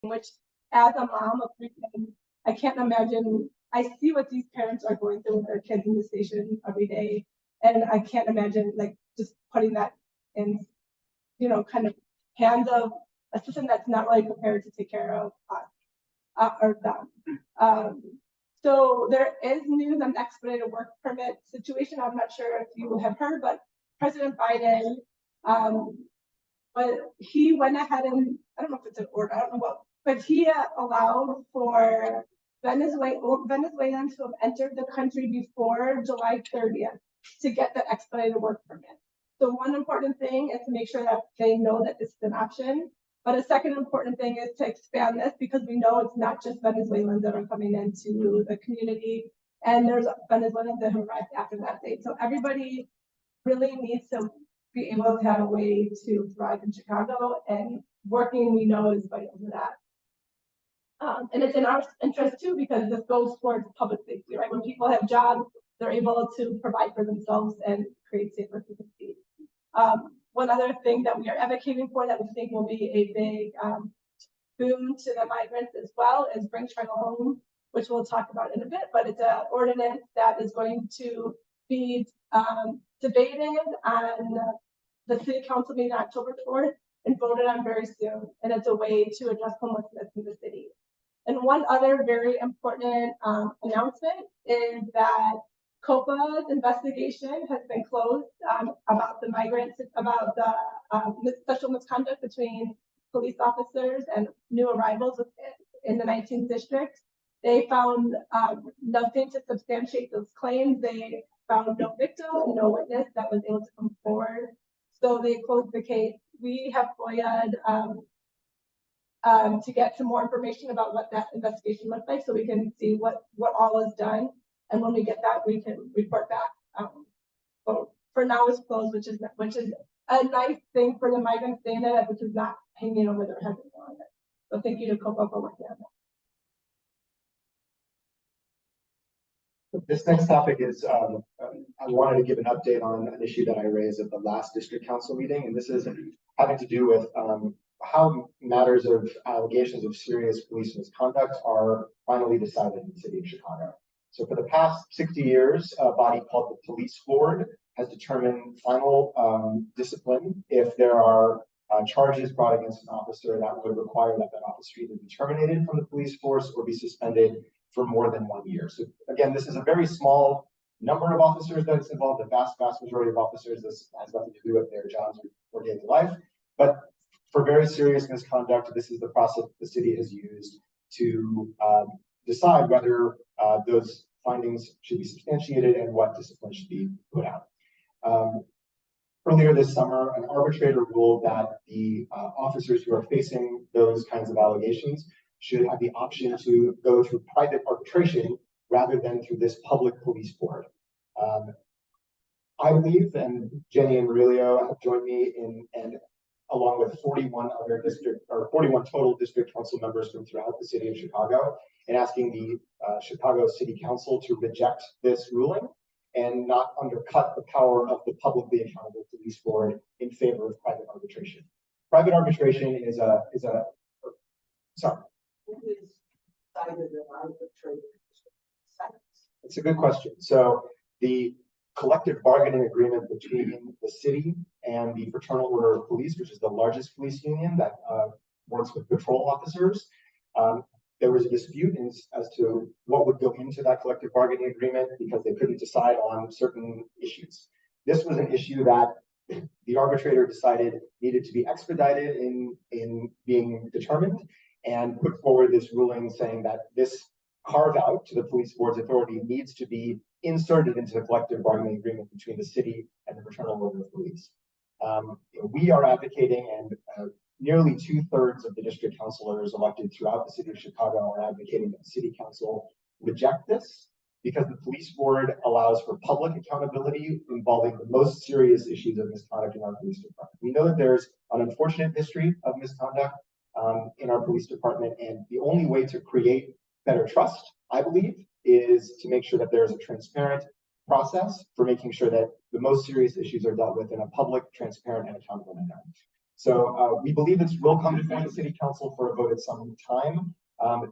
which as a mom of 3 kids, I can't imagine. I see what these parents are going through with their kids in the station every day, and I can't imagine like just putting that in, kind of hands of a system that's not really prepared to take care of us or them. So there is news on the expedited work permit situation. I'm not sure if you have heard, but President Biden, but he went ahead and I don't know if it's an order, I don't know what, but he allowed for Venezuelans who have entered the country before July 30th to get the expedited work permit. So one important thing is to make sure that they know that this is an option. But a second important thing is to expand this because we know it's not just Venezuelans that are coming into the community, and there's Venezuelans that have arrived after that date. So everybody really needs to be able to have a way to thrive in Chicago, and working, we know, is vital to that. And it's in our interest too, because this goes towards public safety, right? When people have jobs, they're able to provide for themselves and create safer communities. One other thing that we are advocating for that we think will be a big boom to the migrants as well is Bring China Home, which we'll talk about in a bit, but it's an ordinance that is going to be debated on the city council meeting on October 4th and voted on very soon. And it's a way to address homelessness in the city. And one other very important announcement is that COPA's investigation has been closed about the migrants, about the sexual misconduct between police officers and new arrivals in the 19th district. They found nothing to substantiate those claims. They found no victim, no witness that was able to come forward. So they closed the case. We have FOIA'd to get some more information about what that investigation looked like so we can see what all is done. And when we get that, we can report back. But for now, it's closed, which is a nice thing for the migrants staying in it, which is not hanging over their heads on it. So thank you to COPA for working on that. This next topic is, I wanted to give an update on an issue that I raised at the last district council meeting, and this is having to do with how matters of allegations of serious police misconduct are finally decided in the city of Chicago. So for the past 60 years, a body called the Police Board has determined final discipline if there are charges brought against an officer that would require that officer either be terminated from the police force or be suspended for more than 1 year. So again, this is a very small number of officers that's involved. The vast majority of officers, this has nothing to do with their jobs or daily life. But for very serious misconduct, this is the process the city has used to decide whether those findings should be substantiated and what discipline should be put out. Earlier this summer, an arbitrator ruled that the officers who are facing those kinds of allegations should have the option to go through private arbitration rather than through this public police board. I believe, and Jenny and Murillo have joined me and along with 41 total district council members from throughout the city of Chicago, and asking the Chicago City Council to reject this ruling and not undercut the power of the publicly accountable police board in favor of private arbitration. Private arbitration is sorry. It's a good question. So the collective bargaining agreement between the city and the Fraternal Order of Police, which is the largest police union that works with patrol officers, there was a dispute as to what would go into that collective bargaining agreement because they couldn't decide on certain issues. This was an issue that the arbitrator decided needed to be expedited in being determined and put forward this ruling saying that this carve out to the police board's authority needs to be inserted into the collective bargaining agreement between the city and the Fraternal Order of Police. We are advocating, and nearly 2/3 of the district councilors elected throughout the city of Chicago are advocating that the city council reject this because the police board allows for public accountability involving the most serious issues of misconduct in our police department. We know that there's an unfortunate history of misconduct in our police department, and the only way to create better trust, I believe, is to make sure that there's a transparent process for making sure that the most serious issues are dealt with in a public, transparent, and accountable manner. So we believe this will come before the city council for a vote at some time.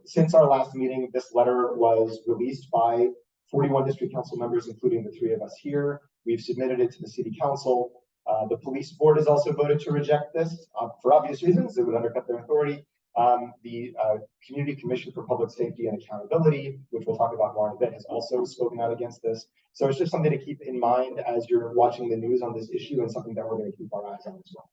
Since our last meeting, this letter was released by 41 district council members, including the 3 of us here. We've submitted it to the city council. The police board has also voted to reject this for obvious reasons. It would undercut their authority. The Community Commission for Public Safety and Accountability, which we'll talk about more in a bit, has also spoken out against this. So it's just something to keep in mind as you're watching the news on this issue, and something that we're going to keep our eyes on as well.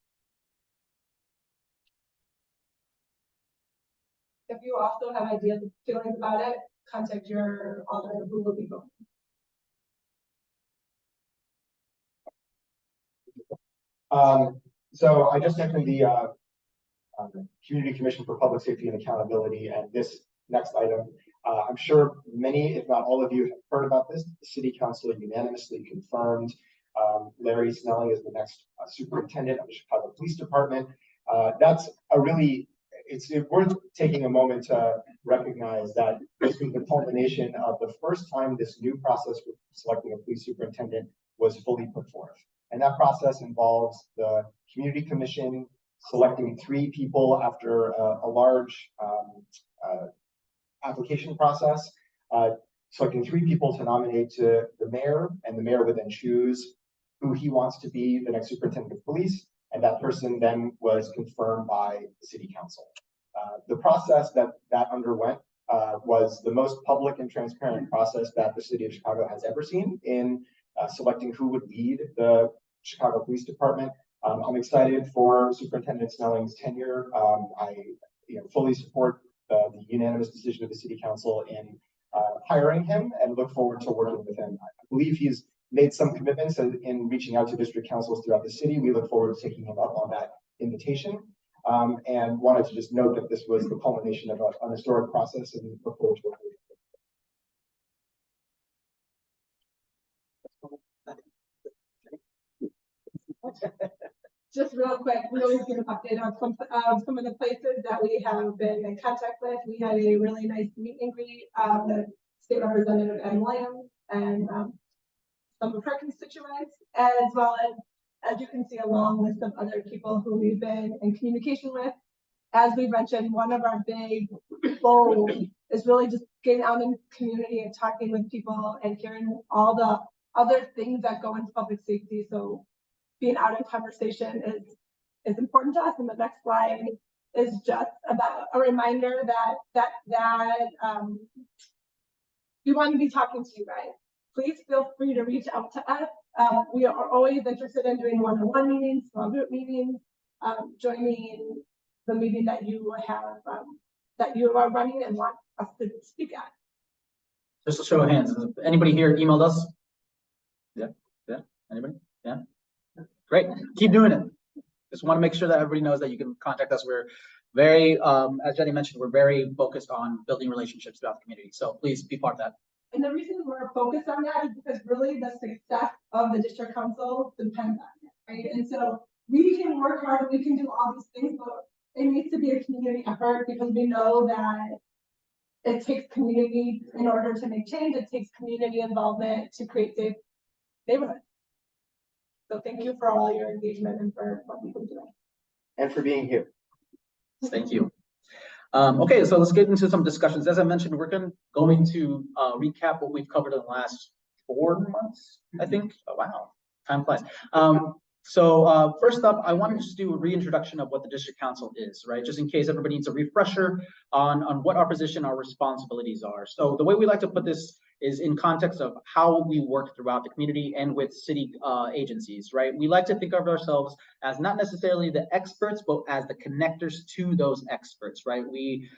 If you also have ideas and feelings about it, contact your alder who will be voting. So I just mentioned the Community Commission for Public Safety and Accountability, and this next item. I'm sure many, if not all of you, have heard about this. The City Council unanimously confirmed Larry Snelling as the next superintendent of the Chicago Police Department. That's a really, it's worth taking a moment to recognize that this was the culmination of the first time this new process for selecting a police superintendent was fully put forth. And that process involves the Community Commission selecting 3 people after a large application process, selecting 3 people to nominate to the mayor, and the mayor would then choose who he wants to be the next superintendent of police, and that person then was confirmed by the city council. The process that underwent was the most public and transparent process that the city of Chicago has ever seen in selecting who would lead the Chicago Police Department. I'm excited for Superintendent Snelling's tenure. I fully support the unanimous decision of the City Council in hiring him, and look forward to working with him. I believe he's made some commitments in reaching out to district councils throughout the city. We look forward to taking him up on that invitation, and wanted to just note that this was the culmination of an historic process, and look forward to working with him. Just real quick, we always give an update on some of the places that we have been in contact with. We had a really nice meet and greet with State Representative Ed Williams and some of her constituents, as well as you can see, a long list of other people who we've been in communication with. As we mentioned, one of our big goals is really just getting out in the community and talking with people and hearing all the other things that go into public safety. So being out in conversation is important to us. And the next slide is just about a reminder that we want to be talking to you guys. Please feel free to reach out to us. We are always interested in doing one-on-one meetings, small group meetings, joining the meeting that you have, that you are running and want us to speak at. Just a show of hands. Anybody here emailed us? Yeah. Anybody? Yeah. Great. Keep doing it. Just want to make sure that everybody knows that you can contact us. We're very, as Jenny mentioned, we're very focused on building relationships throughout the community. So please be part of that. And the reason we're focused on that is because really the success of the district council depends on it, right? And so we can work hard, we can do all these things, but it needs to be a community effort, because we know that it takes community in order to make change. It takes community involvement to create safe neighborhoods. So thank you for all your engagement and for what you've been doing. And for being here. Thank you. Okay, so let's get into some discussions. As I mentioned, we're going to recap what we've covered in the last 4 months, I think. Oh, wow, time flies. So first up, I want to just do a reintroduction of what the district council is, right? Just in case everybody needs a refresher on what our position, our responsibilities are. So the way we like to put this is in context of how we work throughout the community and with city agencies, right? We like to think of ourselves as not necessarily the experts, but as the connectors to those experts, right? We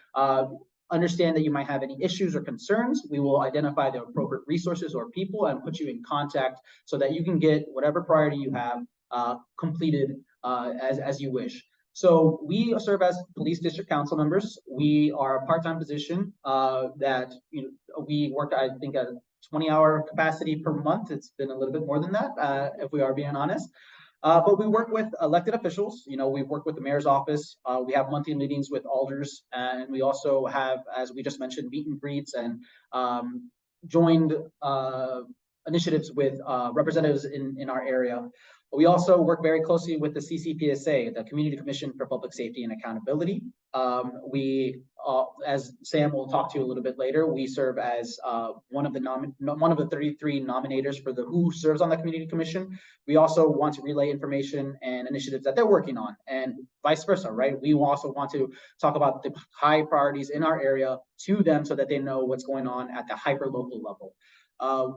understand that you might have any issues or concerns. We will identify the appropriate resources or people and put you in contact so that you can get whatever priority you have completed as you wish. So we serve as police district council members. We are a part-time position that we work, I think, at a 20-hour capacity per month. It's been a little bit more than that, if we are being honest. But we work with elected officials. We work with the mayor's office. We have monthly meetings with alders, and we also have, as we just mentioned, meet and greets and joined initiatives with representatives in our area. We also work very closely with the CCPSA, the Community Commission for Public Safety and Accountability. As Sam will talk to you a little bit later, we serve as one of the 33 nominators for who serves on the Community Commission. We also want to relay information and initiatives that they're working on, and vice versa, right? We also want to talk about the high priorities in our area to them so that they know what's going on at the hyper local level.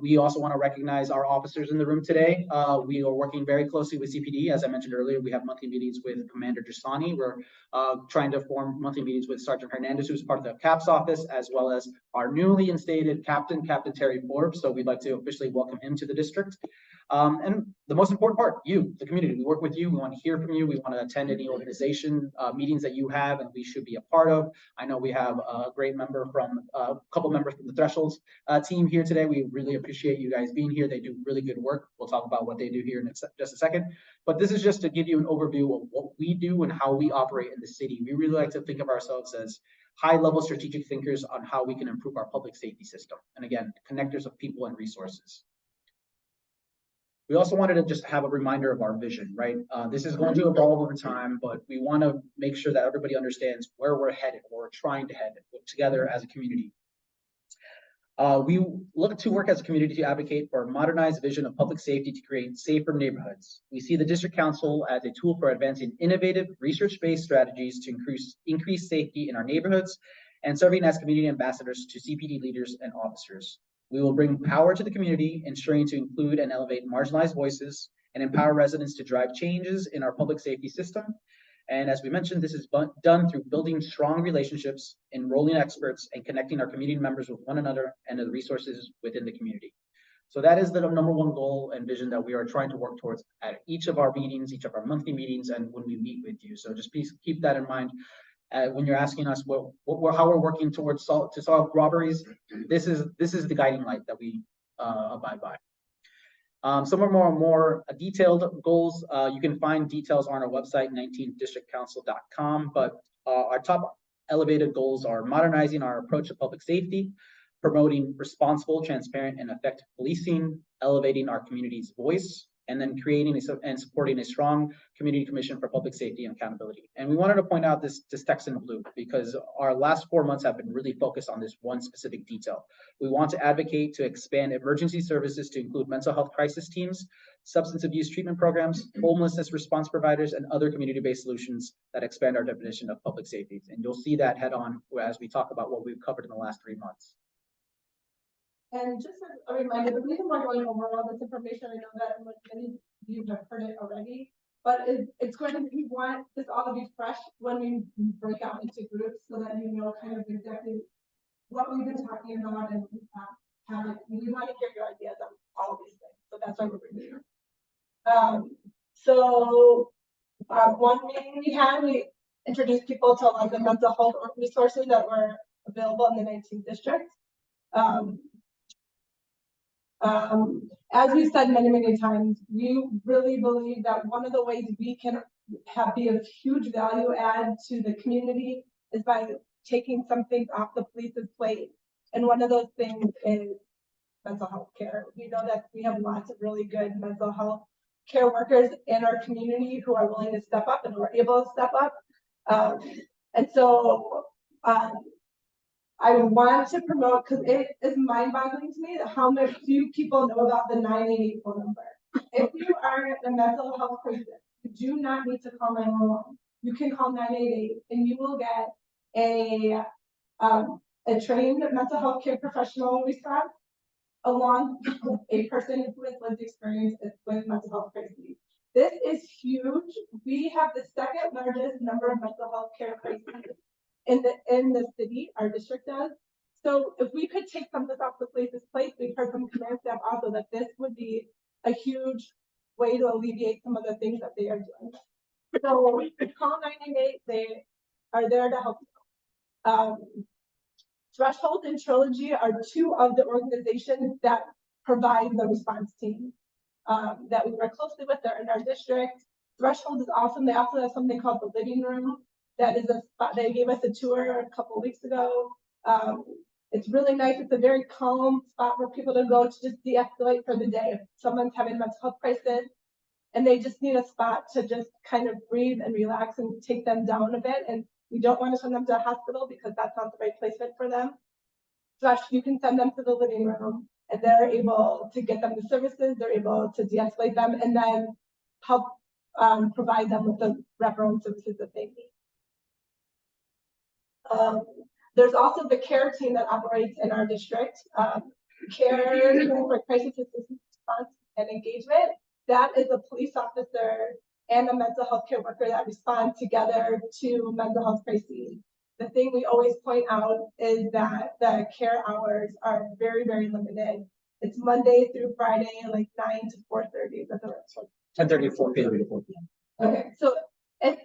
We also want to recognize our officers in the room today. We are working very closely with CPD. As I mentioned earlier, we have monthly meetings with Commander Giussani. We're trying to form monthly meetings with Sergeant Hernandez, who's part of the CAPS office, as well as our newly instated Captain Terry Forbes. So we'd like to officially welcome him to the district. And the most important part, you, the community. We work with you. We want to hear from you. We want to attend any organization meetings that you have and we should be a part of. I know we have a great member from a couple members from the Thresholds team here today. We really appreciate you guys being here. They do really good work. We'll talk about what they do here in just a second. But this is just to give you an overview of what we do and how we operate in the city. We really like to think of ourselves as high-level strategic thinkers on how we can improve our public safety system. And again, connectors of people and resources. We also wanted to just have a reminder of our vision, right? This is going to evolve over time, but we want to make sure that everybody understands where we're headed, where we're trying to head together as a community. We look to work as a community to advocate for a modernized vision of public safety to create safer neighborhoods. We see the District Council as a tool for advancing innovative, research-based strategies to increase safety in our neighborhoods and serving as community ambassadors to CPD leaders and officers. We will bring power to the community, ensuring to include and elevate marginalized voices and empower residents to drive changes in our public safety system. And as we mentioned, this is done through building strong relationships, enrolling experts, and connecting our community members with one another and the resources within the community. So that is the number one goal and vision that we are trying to work towards at each of our meetings, each of our monthly meetings, and when we meet with you. So just please keep that in mind. When you're asking us how we're working towards to solve robberies, this is the guiding light that we abide by. Some are more detailed goals. You can find details on our website, 19thdistrictcouncil.com, but our top elevated goals are modernizing our approach to public safety, promoting responsible, transparent, and effective policing, elevating our community's voice, and then creating and supporting a strong community commission for public safety and accountability. And we wanted to point out this text in blue because our last 4 months have been really focused on this one specific detail. We want to advocate to expand emergency services to include mental health crisis teams, substance abuse treatment programs, homelessness response providers, and other community-based solutions that expand our definition of public safety. And you'll see that head on as we talk about what we've covered in the last 3 months. And just as a reminder, the reason we're going over all this information, I know that many of you have heard it already, but it's going to be, we want this all to be fresh when we break out into groups so that you know kind of exactly what we've been talking about and we want to hear your ideas on all of these things. So that's why we're bringing here. One meeting we introduced people to like the mental health resources that were available in the 19th district. As we said many times, we really believe that one of the ways we can be of huge value add to the community is by taking some things off the police's plate. And one of those things is mental health care. We know that we have lots of really good mental health care workers in our community who are willing to step up and who are able to step up. I want to promote, because it is mind-boggling to me how few people know about the 988 phone number. If you are in a mental health crisis, you do not need to call 911. You can call 988 and you will get a trained mental health care professional response along with a person who has lived experience with mental health crises. This is huge. We have the second largest number of mental health care crises in the city, our district does. So if we could take some of this off the police's plate, we've heard from command staff also that this would be a huge way to alleviate some of the things that they are doing. So call 988, they are there to help you. Threshold and Trilogy are two of the organizations that provide the response team that we work closely with. They're in our district. Threshold is awesome. They also have something called the Living Room. That is a spot. They gave us a tour a couple of weeks ago. It's really nice. It's a very calm spot for people to go to just de-escalate for the day. If someone's having a mental health crisis, and they just need a spot to just kind of breathe and relax and take them down a bit. And we don't want to send them to a hospital because that's not the right placement for them. Josh, you can send them to the living room and they're able to get them the services, they're able to de-escalate them, and then help provide them with the wraparound services that they need. There's also the CARE team that operates in our district. CARE for Crisis Assistance Response and Engagement. That is a police officer and a mental health care worker that respond together to mental health crises. The thing we always point out is that the care hours are very, very limited. It's Monday through Friday, like 9 to 4:30. 10:30 to 4 p.m. Okay, so if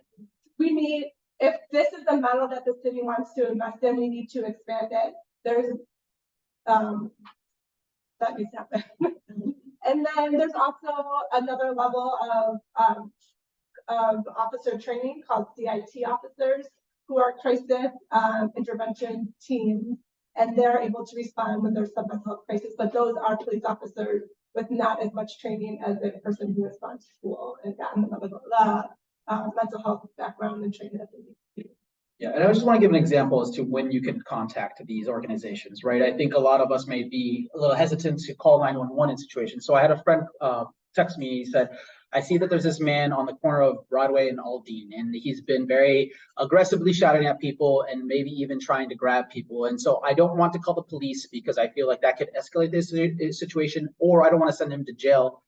this is the model that the city wants to invest in, we need to expand it. There's that needs to happen. And then there's also another level of officer training called CIT officers, who are crisis intervention teams, and they're able to respond when there's some mental health crisis. But those are police officers with not as much training as a person who has gone to school and gotten the mental health background and training that they need. Yeah, and I just want to give an example as to when you can contact these organizations, right? I think a lot of us may be a little hesitant to call 911 in situations. So I had a friend text me, he said, I see that there's this man on the corner of Broadway and Aldine, and he's been very aggressively shouting at people and maybe even trying to grab people. And so I don't want to call the police because I feel like that could escalate this situation, or I don't want to send him to jail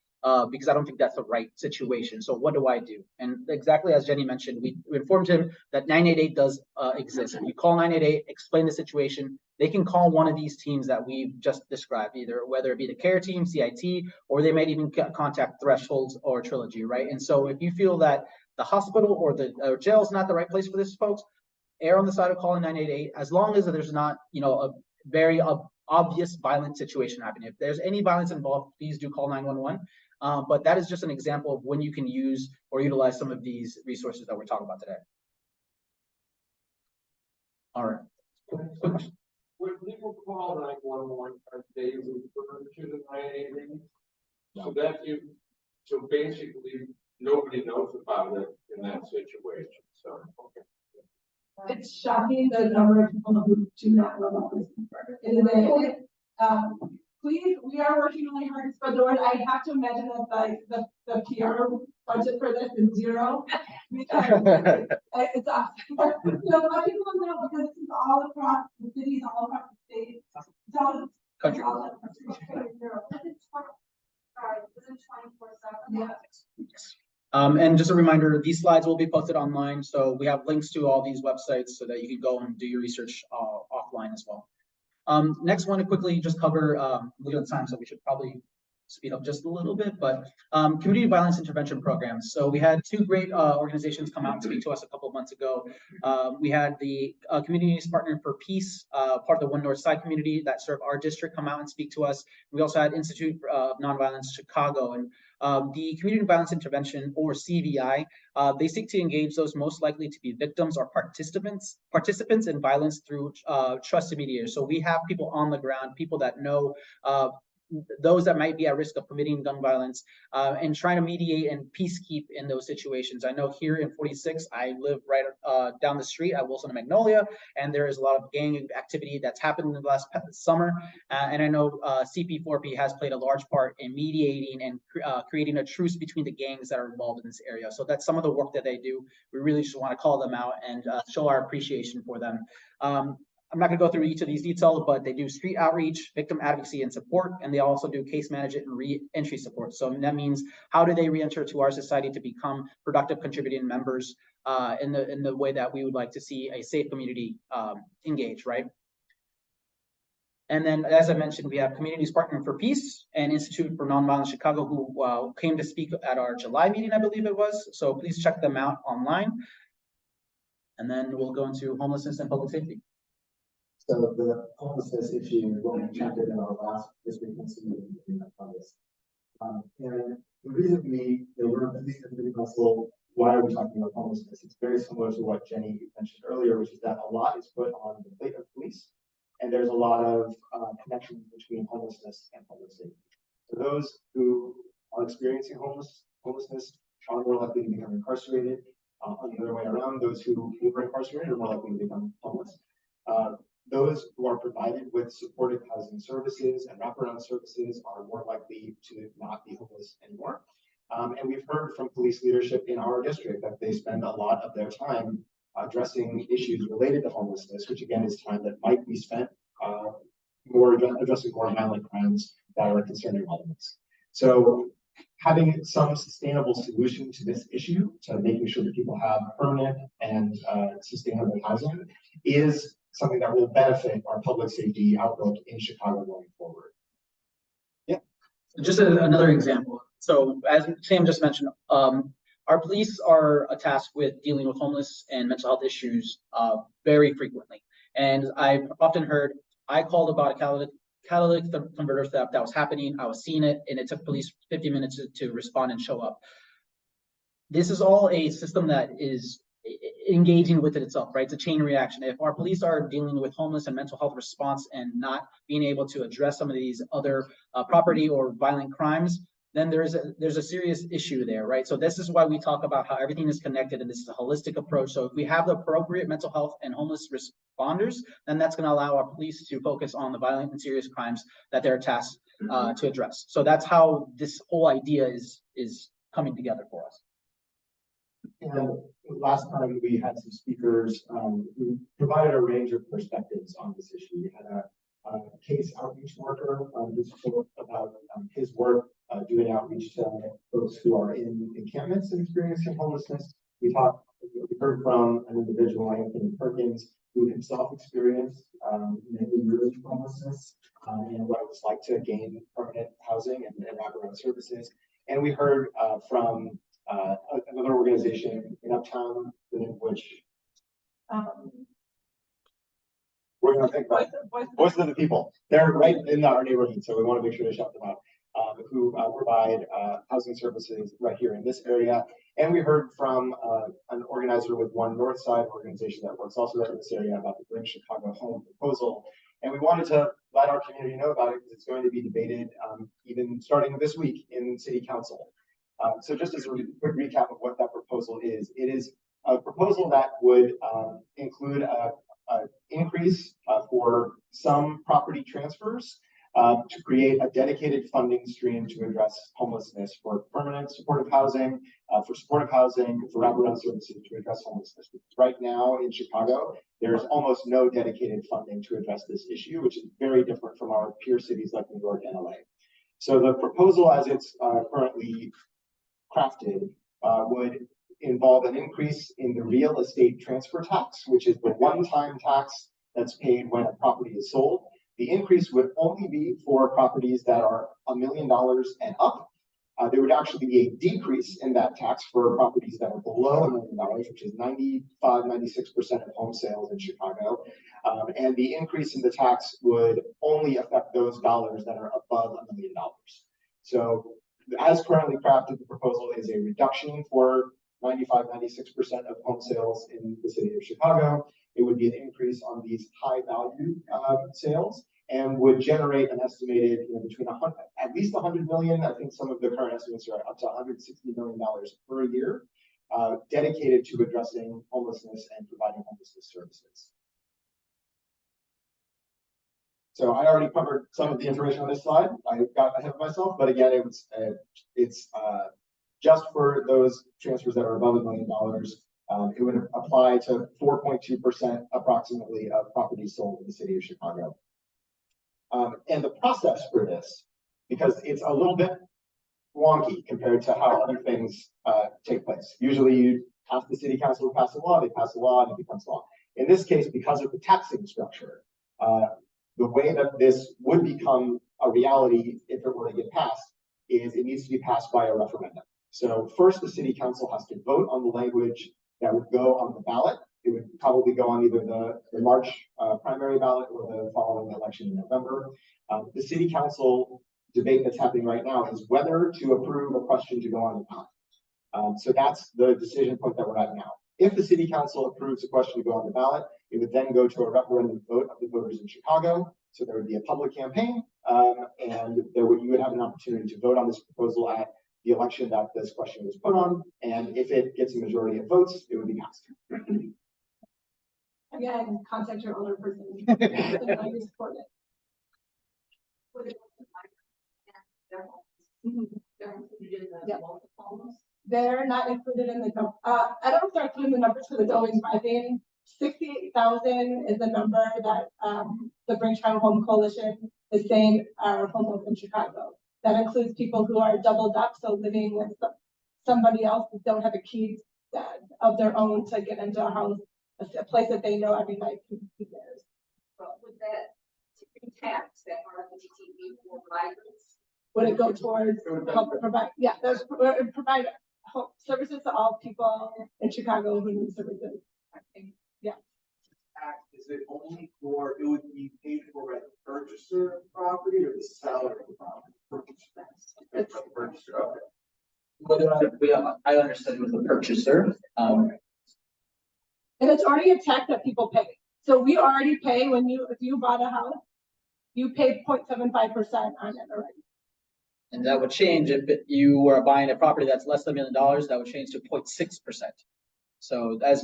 because I don't think that's the right situation. So what do I do? And exactly as Jenny mentioned, we informed him that 988 does exist. If you call 988, explain the situation, they can call one of these teams that we've just described, either whether it be the CARE team, CIT, or they might even contact Thresholds or Trilogy, right? And so if you feel that the hospital or the jail is not the right place for this, folks, err on the side of calling 988, as long as there's not, a very obvious violent situation happening. If there's any violence involved, please do call 911. But that is just an example of when you can use or utilize some of these resources that we're talking about today. All right. Quick question. When people call 911, are they referred to the 988? So basically nobody knows about it in that situation. So okay. It's shocking the number of people who do not know about this. Please, we are working really hard to spread the word. I have to imagine that the PR budget for this is zero because it's awesome. So let people know, because this is all across the cities, all across the state. So Country. Yeah. And just a reminder, these slides will be posted online. So we have links to all these websites so that you can go and do your research offline as well. Next one to quickly just cover, we have time, so we should probably speed up just a little bit, but community violence intervention programs. So we had two great organizations come out and speak to us a couple of months ago. We had the Communities Partner for Peace, part of the One North Side community that serve our district, come out and speak to us. We also had Institute of Nonviolence Chicago, and the Community Violence Intervention, or CVI, they seek to engage those most likely to be victims or participants in violence through trusted mediators. So we have people on the ground, people that know those that might be at risk of committing gun violence, and trying to mediate and peacekeep in those situations. I know here in 46, I live right down the street at Wilson and Magnolia, and there is a lot of gang activity that's happened in the last summer. And I know CP4P has played a large part in mediating and creating a truce between the gangs that are involved in this area. So that's some of the work that they do. We really just want to call them out and show our appreciation for them. I'm not going to go through each of these details, but they do street outreach, victim advocacy and support, and they also do case management and re-entry support. So that means, how do they re-enter to our society to become productive contributing members in the way that we would like to see a safe community engage, right? And then, as I mentioned, we have Communities Partnering for Peace and Institute for Nonviolence Chicago, who came to speak at our July meeting, I believe it was. So please check them out online. And then we'll go into homelessness and public safety. So the homelessness issue, what we chatted in our last district meeting on this. And the reason we're at least in the council, why are we talking about homelessness? It's very similar to what Jenny mentioned earlier, which is that a lot is put on the plate of police, and there's a lot of connections between homelessness and public safety. So those who are experiencing homelessness are more likely to become incarcerated. On the other way around, those who are incarcerated are more likely to become homeless. Those who are provided with supportive housing services and wraparound services are more likely to not be homeless anymore. And we've heard from police leadership in our district that they spend a lot of their time addressing issues related to homelessness, which again is time that might be spent addressing more violent crimes that are concerning elements. So having some sustainable solution to this issue, to making sure that people have permanent and sustainable housing, is something that will benefit our public safety outlook in Chicago going forward. Yeah. Just another example. So as Sam just mentioned, our police are tasked with dealing with homeless and mental health issues very frequently. And I've often heard, I called about a catalytic converter theft that was happening. I was seeing it, and it took police 50 minutes to respond and show up. This is all a system that is engaging with it itself, right? It's a chain reaction. If our police are dealing with homeless and mental health response and not being able to address some of these other property or violent crimes, then there's a serious issue there, right? So this is why we talk about how everything is connected, and this is a holistic approach. So if we have the appropriate mental health and homeless responders, then that's going to allow our police to focus on the violent and serious crimes that they're tasked to address. So that's how this whole idea is coming together for us. And last time we had some speakers who provided a range of perspectives on this issue. We had a case outreach worker who spoke about his work doing outreach to folks who are in encampments and experiencing homelessness. We heard from an individual, Anthony Perkins, who himself experienced many years of homelessness and what it was like to gain permanent housing and wraparound services. And we heard from another organization in Uptown, which we're going to think about. Voices of the People. They're right in our neighborhood, so we want to make sure to shout them out. Who provide housing services right here in this area. And we heard from an organizer with One Northside organization that works also right in this area about the Bring Chicago Home proposal. And we wanted to let our community know about it because it's going to be debated even starting this week in City Council. So just as a quick recap of what that proposal is, it is a proposal that would include an increase for some property transfers to create a dedicated funding stream to address homelessness for permanent supportive housing, for wraparound services to address homelessness. Right now in Chicago, there's almost no dedicated funding to address this issue, which is very different from our peer cities like New York and LA. So the proposal as it's currently crafted would involve an increase in the real estate transfer tax, which is the one-time tax that's paid when a property is sold. The increase would only be for properties that are $1 million and up. There would actually be a decrease in that tax for properties that are below $1 million, which is 96% of home sales in Chicago. And the increase in the tax would only affect those dollars that are above $1 million. So as currently crafted, the proposal is a reduction for 96% of home sales in the city of Chicago. It would be an increase on these high value sales and would generate an estimated between at least 100 million. I think some of the current estimates are up to $160 million per year dedicated to addressing homelessness and providing homelessness services. So I already covered some of the information on this slide. I got ahead of myself, but again, it's just for those transfers that are above $1 million. It would apply to 4.2% approximately of properties sold in the city of Chicago. And the process for this, because it's a little bit wonky compared to how other things take place. Usually you ask the city council to pass a law, they pass a law, and it becomes law. In this case, because of the taxing structure, the way that this would become a reality if it were to get passed is it needs to be passed by a referendum. So first, the city council has to vote on the language that would go on the ballot. It would probably go on either the March primary ballot or the following election in November. The city council debate that's happening right now is whether to approve a question to go on the ballot. So that's the decision point that we're at now. If the city council approves a question to go on the ballot, it would then go to a referendum vote of the voters in Chicago. So there would be a public campaign, and you would have an opportunity to vote on this proposal at the election that this question was put on. And if it gets a majority of votes, it would be passed. Again, contact your older person. I support it. Mhm. Yep. They're not included in the, I don't know if they're including the numbers for the going rising. 68,000 is the number that, the Bring Child Home Coalition is saying are homeless in Chicago. That includes people who are doubled up, so living with somebody else who don't have a key of their own to get into a house, a place that they know every night can be theirs. But would that tax that RMTV for migrants? Would it go towards help provide, yeah, there's provide services to all people in Chicago who need services. Tax, is it only for, it would be paid for by the purchaser of property or the seller of the property? It's- Purchaser, okay. I understood it was the purchaser. And it's already a tax that people pay. So we already pay if you bought a house, you pay 0.75% on it already. And that would change if you were buying a property that's less than $1 million, that would change to 0.6%. So as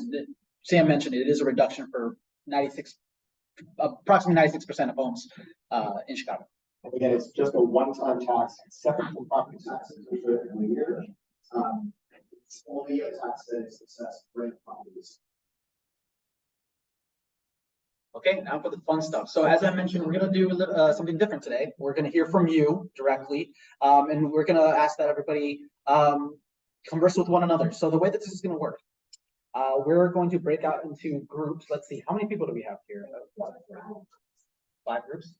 Sam mentioned, it is a reduction for approximately 96% of homes in Chicago. And again, it's just a one-time tax, separate from property taxes, which are every year. It's only a tax that is assessed for rent properties. Okay, now for the fun stuff. So as I mentioned, we're gonna do something different today. We're gonna hear from you directly, and we're gonna ask that everybody converse with one another. So the way that this is gonna work, we're going to break out into groups. Let's see, how many people do we have here? 5 groups.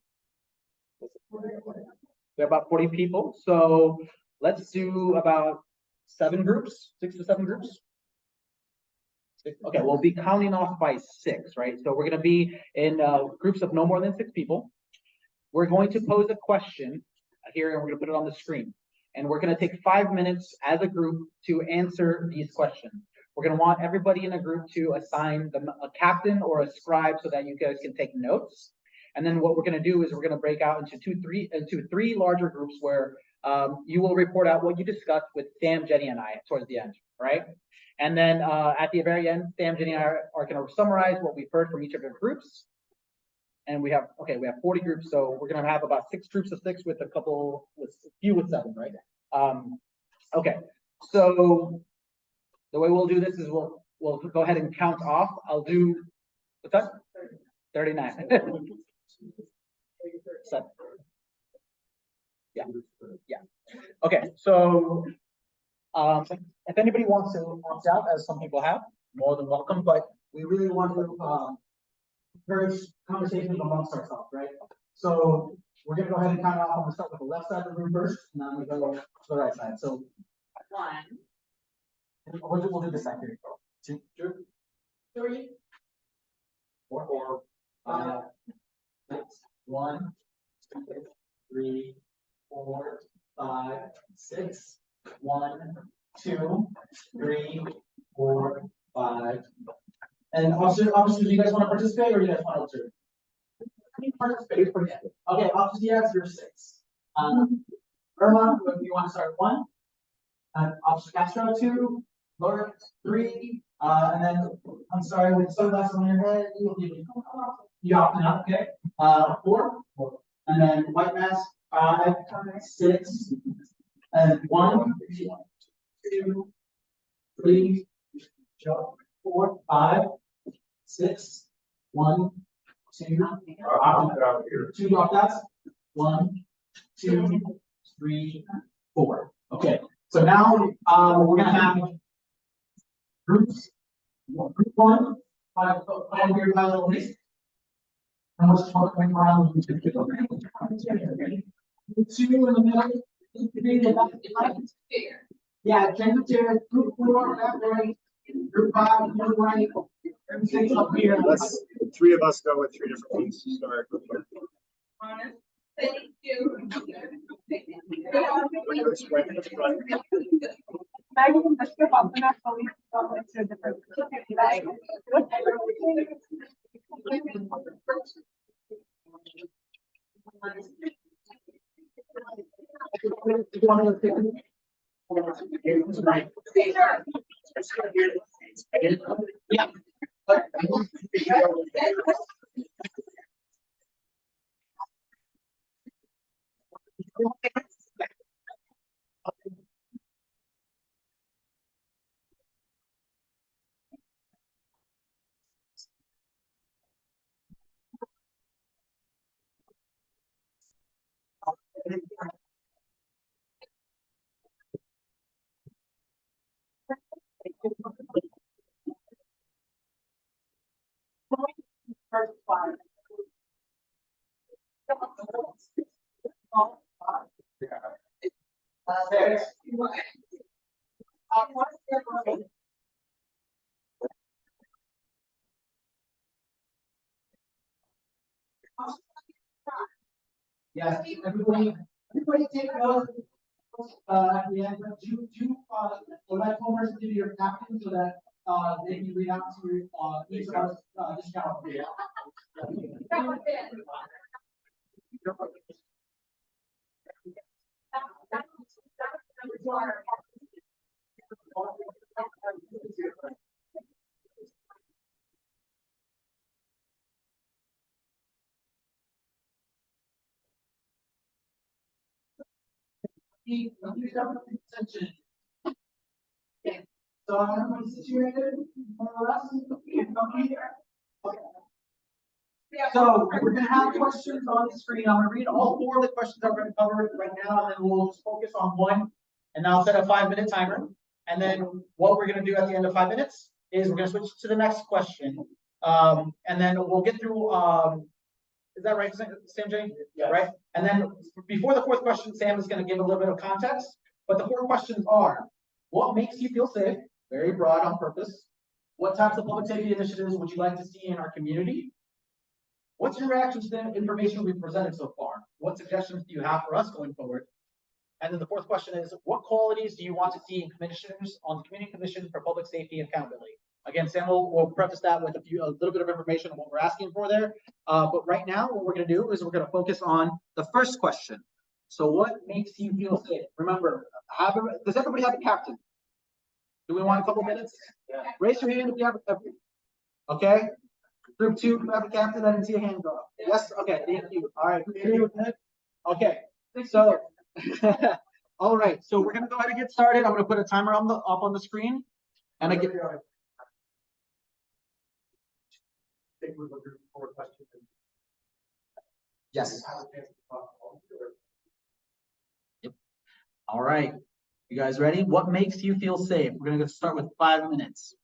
We have about 40 people. So let's do about 7 groups, 6 to 7 groups. Okay, we'll be counting off by 6, right? So we're going to be in groups of no more than 6 people. We're going to pose a question here, and we're going to put it on the screen. And we're going to take 5 minutes as a group to answer these questions. We're going to want everybody in a group to assign them a captain or a scribe so that you guys can take notes. And then what we're going to do is we're going to break out into three larger groups where you will report out what you discussed with Sam, Jenny, and I towards the end, right? And then at the very end, Sam, Jenny, and I are going to summarize what we've heard from each of the groups. And we have 40 groups, so we're going to have about 6 groups of 6 with a few with 7, right? Okay, so the way we'll do this is we'll go ahead and count off. I'll do, what's that? 39. 7. Yeah. Okay, so if anybody wants to opt out, as some people have, more than welcome, but we really want to encourage conversations amongst ourselves, right? So we're gonna go ahead and count off. I'm gonna start with the left side of the room first, and then I'm gonna go to the right side. So 1, we'll do the second. 2, 3, 4, 5, 6, 1, 2, 3, 4, 5, 6, 1, 2, 3, 4, 5. And officers, do you guys want to participate or do you guys want to observe? Participate. Okay, officers, yes, you're 6. Irma, if you want to start 1. Officer Castro 2. Laura 3. And then I'm sorry, with sunglasses on your head, you opting out, okay? 4. And then white mask 5, 6, and 1, 2, 3, 4, 5, 6, 1, 2, 2 opt-outs. 1, 2, 3, 4. Okay, so now we're gonna have groups. Group 1, 5 here by little list. How much going around? 2 in the middle. 3 in the back. Yeah, change the chair. Group 4, left, right. Group 5, left, right. Everything's up here. Let's, the 3 of us go with 3 different teams to start. Thank you. Maggie, let's go up and actually go into a different. Yeah. Yes, everybody take note. Yeah, elect holders to your captain so that, they can read out to, each of us, discount. So everybody situated, more or less? Okay. So we're gonna have questions on the screen. I'm gonna read all four of the questions that we're gonna cover right now, and then we'll just focus on one. And I'll set a 5-minute timer. And then what we're gonna do at the end of 5 minutes is we're gonna switch to the next question. And then we'll get through, is that right, Sam J? Yeah. Right? And then before the fourth question, Sam is gonna give a little bit of context, but the four questions are: what makes you feel safe? Very broad on purpose. What types of public safety initiatives would you like to see in our community? What's your reaction to the information we've presented so far? What suggestions do you have for us going forward? And then the fourth question is, what qualities do you want to see in commissioners on the Community Commission for Public Safety and Accountability? Again, Sam will preface that with a little bit of information on what we're asking for there. But right now, what we're going to do is we're going to focus on the first question. So what makes you feel safe? Remember, does everybody have a captain? Do we want a couple minutes? Yeah. Raise your hand if you have a, okay. Group 2, you have a captain. I didn't see a hand go up. Yes. Okay. Thank you. All right. Okay. So, all right. So we're gonna go ahead and get started. I'm gonna put a timer up on the screen, and I get. Yes. Yep. All right. You guys ready? What makes you feel safe? We're gonna start with 5 minutes.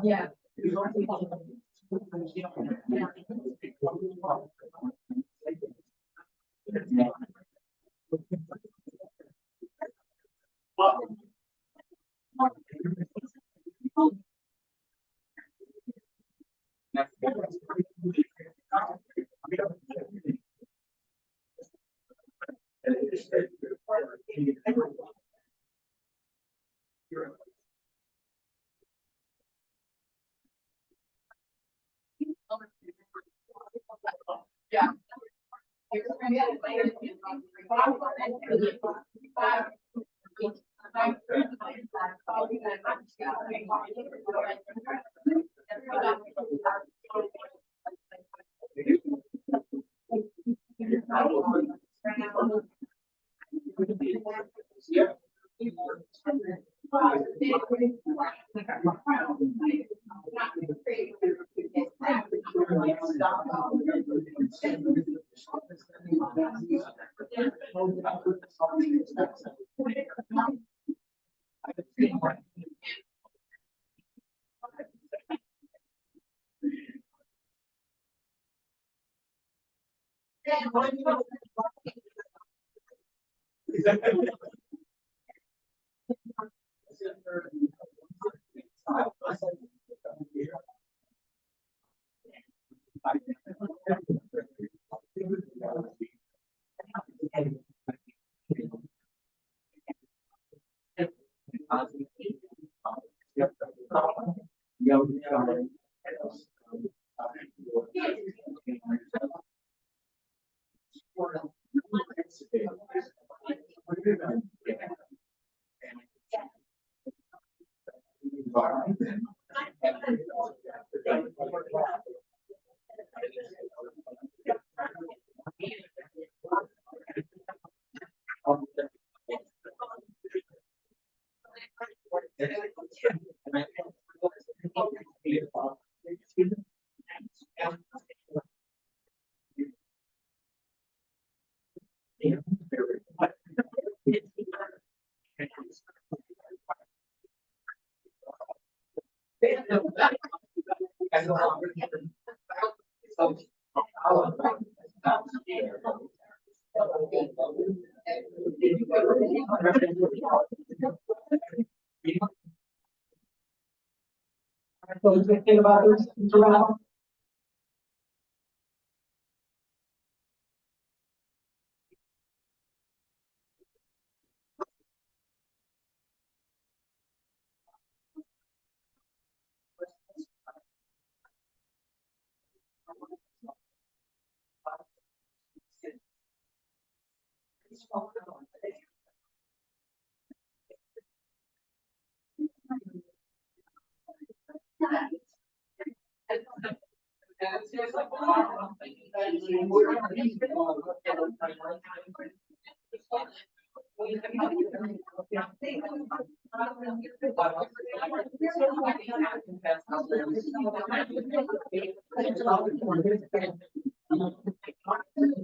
Yeah. Yeah. So the thing about this, around.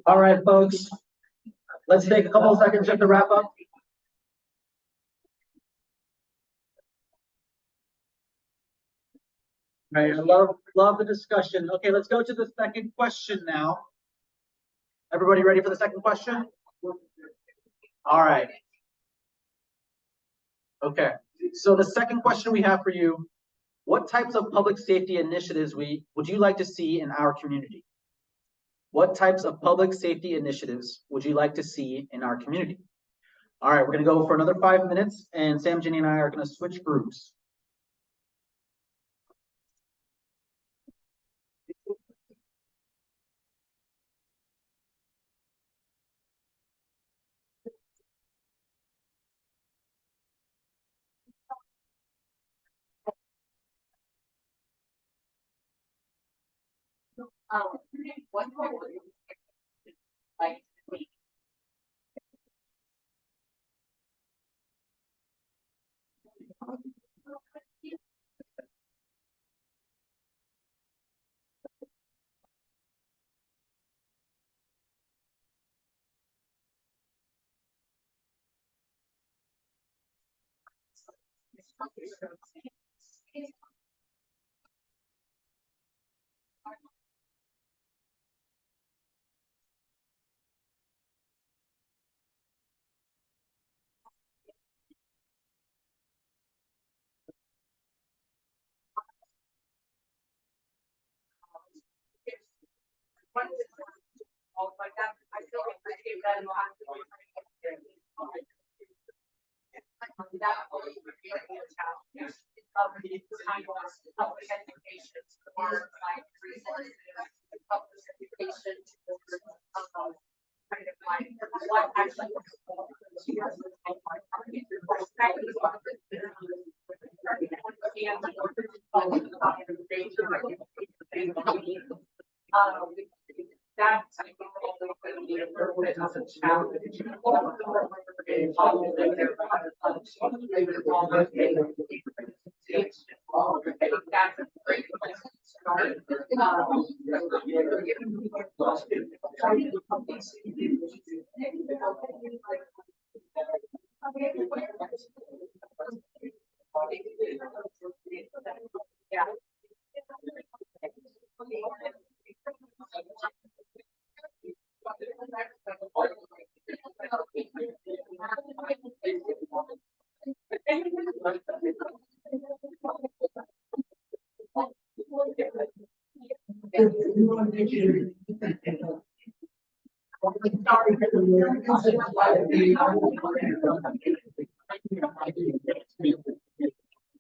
All right, folks. Let's take a couple of seconds just to wrap up. All right, I love the discussion. Okay, let's go to the second question now. Everybody ready for the second question? All right. Okay, so the second question we have for you, what types of public safety initiatives would you like to see in our community? What types of public safety initiatives would you like to see in our community? All right, we're gonna go for another 5 minutes, and Sam, Jenny, and I are gonna switch groups. One more. Like. Like that, I feel like I gave that in line. That always would be like a challenge of the time of public education or like resources, public education. Kind of like what actually. That's a challenge. That's a great place to start.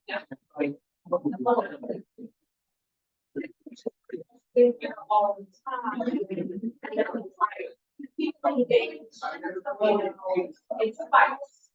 Yeah. All the time. Keep playing games. It's fights.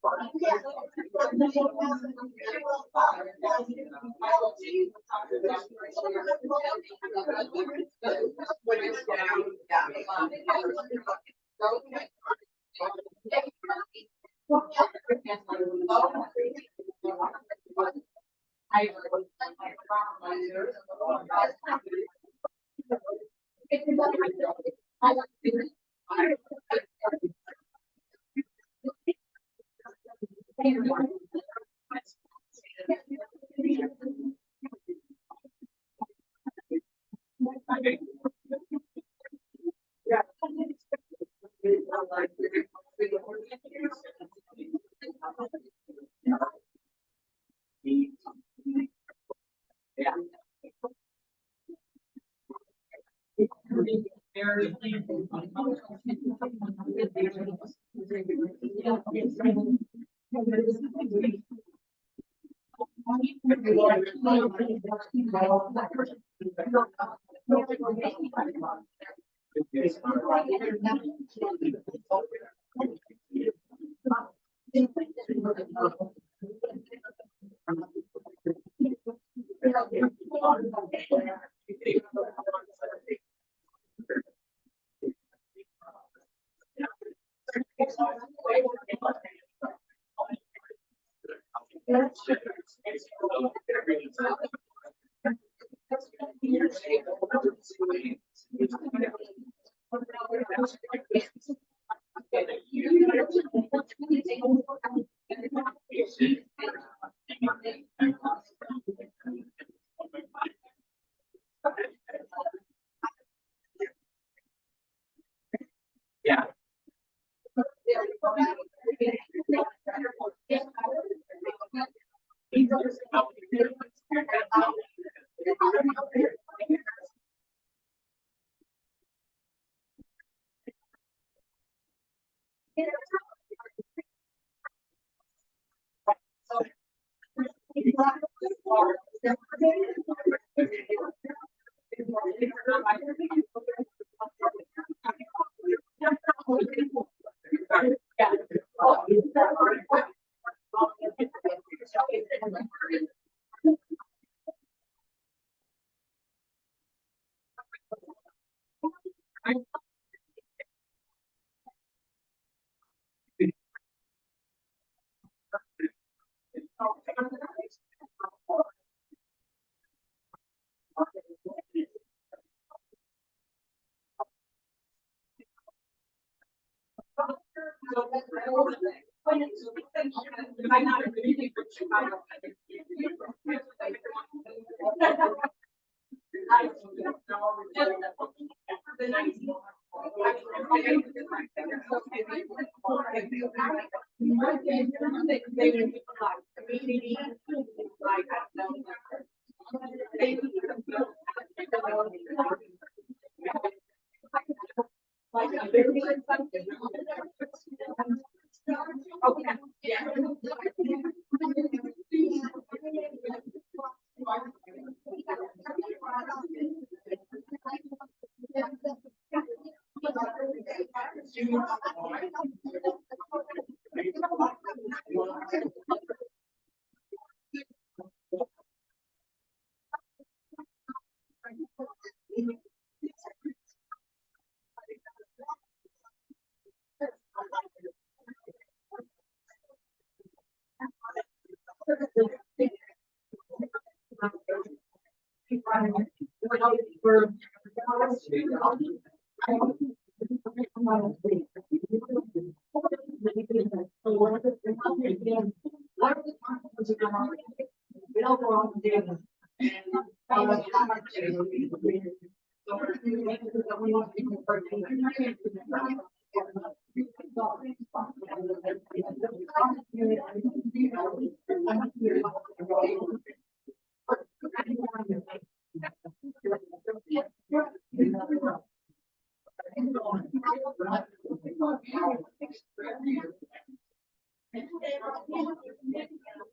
Yeah.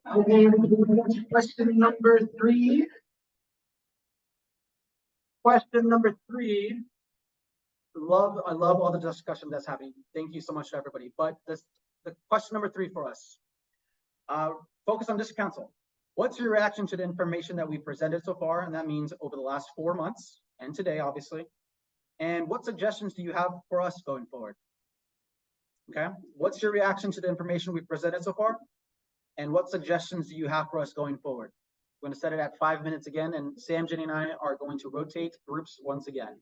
Okay, question number three. Question number three. I love all the discussion that's happening. Thank you so much to everybody. But the question number three for us, focus on district council. What's your reaction to the information that we presented so far? And that means over the last 4 months and today, obviously. And what suggestions do you have for us going forward? Okay, what's your reaction to the information we presented so far? And what suggestions do you have for us going forward? We're going to set it at 5 minutes again, and Sam, Jenny, and I are going to rotate groups once again.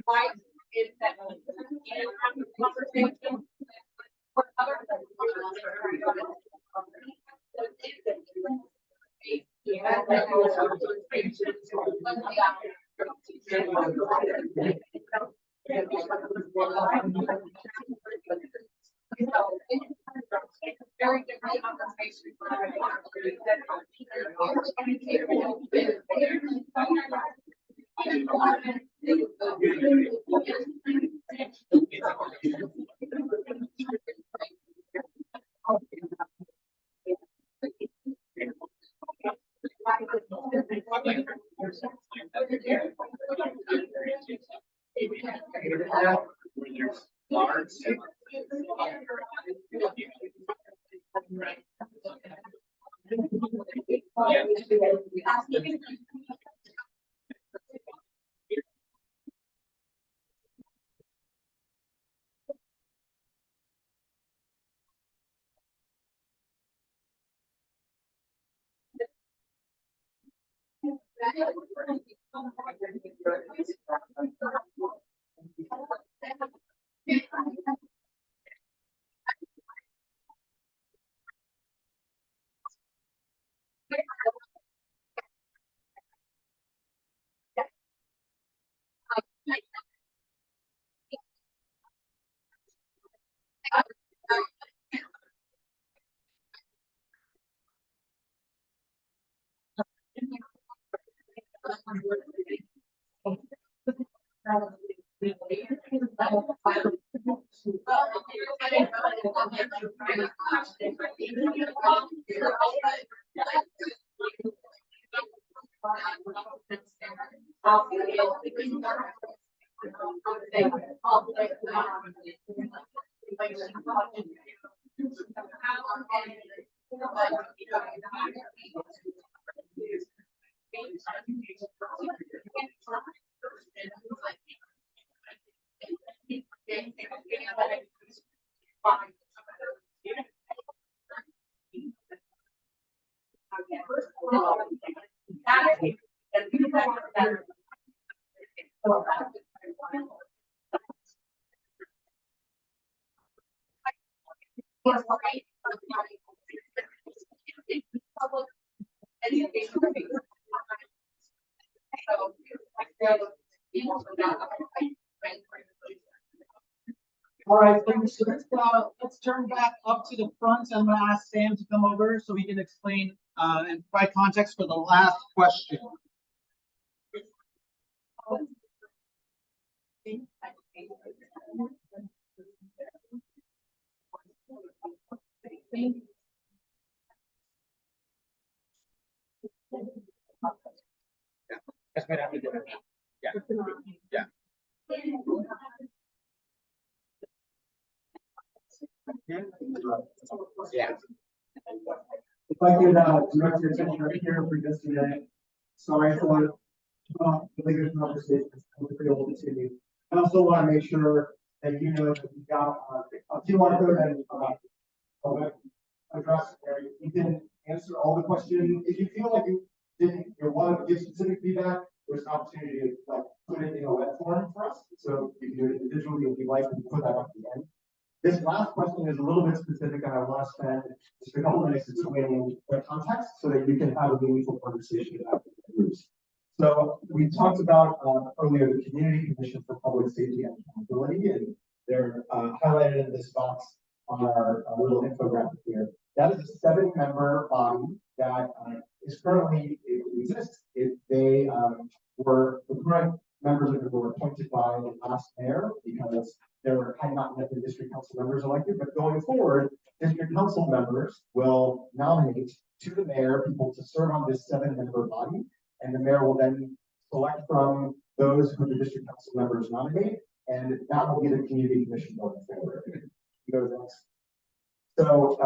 Why is that? Conversation. What other? Very different conversation. All right, so let's turn back up to the front. I'm gonna ask Sam to come over so he can explain and provide context for the last question. That's what I have to do. Yeah. Yeah. Yeah. If I could, direct your attention right here for just a minute. Sorry for, the bigger conversation, I'm able to continue. I also want to make sure that you know that we've got, do you want to go ahead and, address, you can answer all the questions. If you feel like you didn't, you want to give specific feedback, there's an opportunity to like put it in a web form for us. So you can do it individually if you like, and put that up at the end. This last question is a little bit specific, and I want to spend just a couple minutes explaining the context so that you can have a meaningful conversation about the groups. So we talked about earlier the Community Commission for Public Safety and Accountability, and they're highlighted in this box on our little infographic here. That is a 7-member body that is currently exists. They were the current members of it were appointed by the last mayor because there had not met the district council members elected, but going forward, district council members will nominate to the mayor people to serve on this 7-member body, and the mayor will then select from those who the district council members nominate, and that will be the community commission going forward. Go to the next. So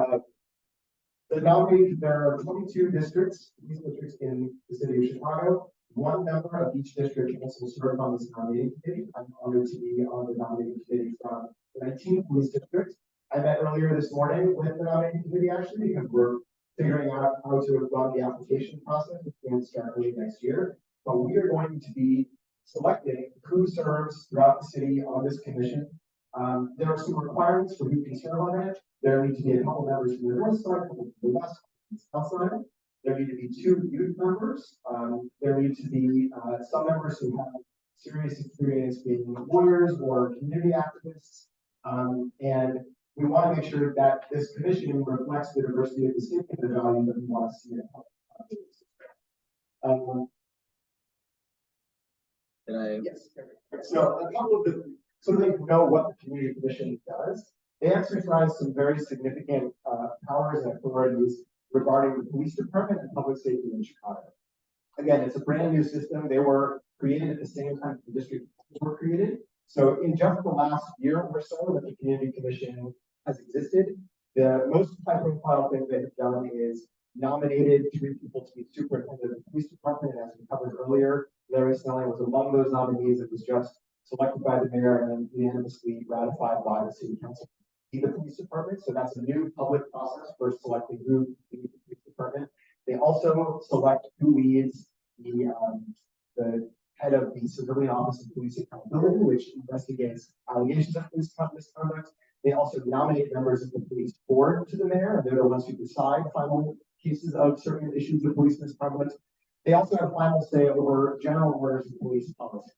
the nomination, there are 22 districts, these districts in the city of Chicago. 1 member of each district also serve on this nominating committee. I'm honored to be on the nominating committee from the 19th police district. I met earlier this morning with the nominating committee actually because we're figuring out how to run the application process, which will start early next year. But we are going to be selecting who serves throughout the city on this commission. There are some requirements for who can serve on it. There need to be a couple members from the north side, a couple from the west, south side. There need to be 2 youth members. There need to be some members who have serious experience being lawyers or community activists. And we want to make sure that this commission reflects the diversity of the city and the value that we want to see in it. Yes. So a couple of the, so they know what the community commission does. They exercise some very significant powers and authorities regarding the police department and public safety in Chicago. Again, it's a brand new system. They were created at the same time the district were created. So in just the last year or so that the community commission has existed, the most high profile thing they have done is nominated 3 people to be superintendent of the police department. And as we covered earlier, Larry Snelling was among those nominees. It was just selected by the mayor and then unanimously ratified by the city council. The police department, so that's a new public process for selecting who leads the police department. They also select who leads the head of the Civilian Office of Police Accountability, which investigates allegations of police misconduct. They also nominate members of the police board to the mayor, and they're the ones who decide final cases of certain issues of police misconduct. They also have final say over general orders of police policy.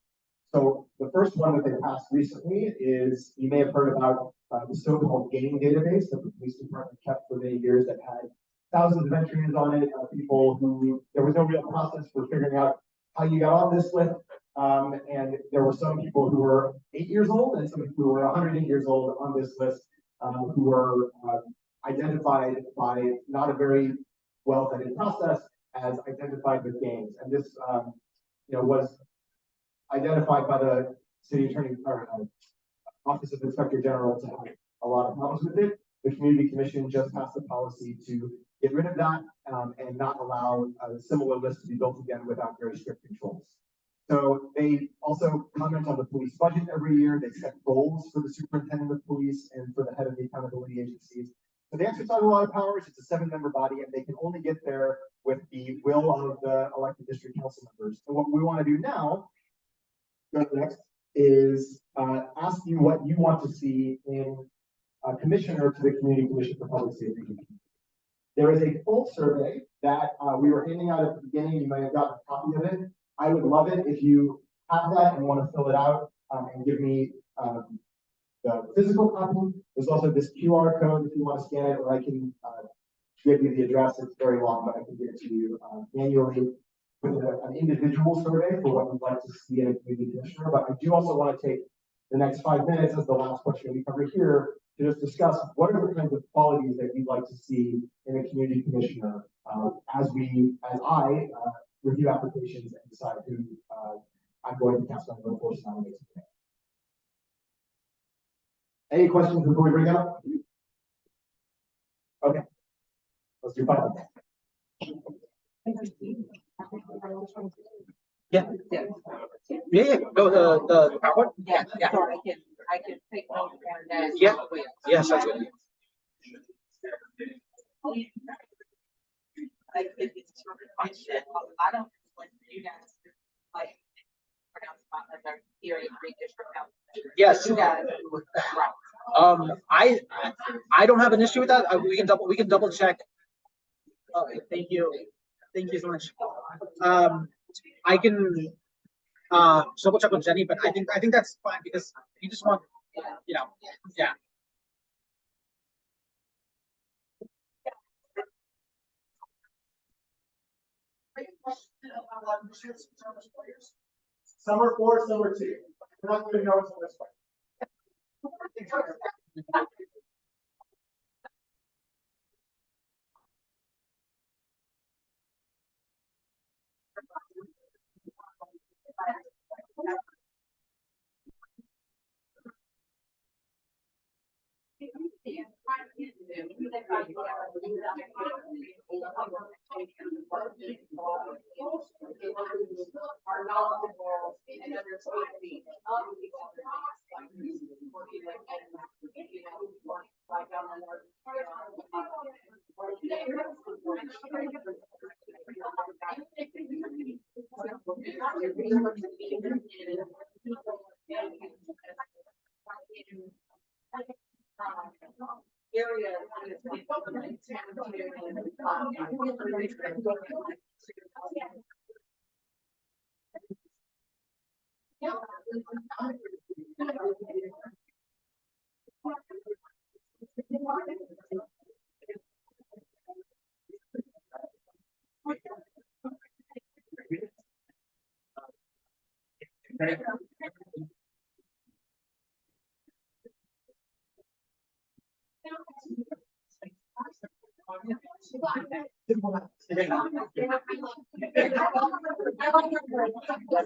So the first one that they passed recently is, you may have heard about the so-called gang database that the police department kept for many years that had thousands of entries on it, people who, there was no real process for figuring out how you got on this list. And there were some people who were 8 years old and some people who were 108 years old on this list. who were identified by not a very well vetted process as identified with gangs. And this, was identified by the city attorney or Office of Inspector General to have a lot of problems with it. The Community Commission just passed a policy to get rid of that and not allow a similar list to be built again without very strict controls. So they also comment on the police budget every year. They set goals for the superintendent of police and for the head of the accountability agencies. So they exercise a lot of powers. It's a 7-member body, and they can only get there with the will of the elected district council members. And what we want to do now, go to the next, is ask you what you want to see in a commissioner to the Community Commission for Public Safety. There is a full survey that we were handing out at the beginning. You might have gotten a copy of it. I would love it if you have that and want to fill it out and give me the physical copy. There's also this QR code if you want to scan it, or I can give you the address. It's very long, but I can give it to you manually with an individual survey for what you'd like to see in a community commissioner. But I do also want to take the next 5 minutes as the last question we cover here to just discuss what are the kinds of qualities that you'd like to see in a community commissioner as I review applications and decide who I'm going to cast my vote for to nominate today. Any questions before we bring it up? Okay, let's do 5 minutes. Yeah. Yeah. Go the PowerPoint. Yeah, Yeah. so I can take notes on that. Yeah. Yes, that's good. Like, if it's sort of question, I don't want you guys to like pronounce my other theory of redistrict out. Yes. You guys, right. I don't have an issue with that. We can double check. Thank you so much. I can double check with Jenny, but I think that's fine because you just want, yeah. Some are 4, some are 2. We're not going to know until this point. Are knowledgeable and understanding of the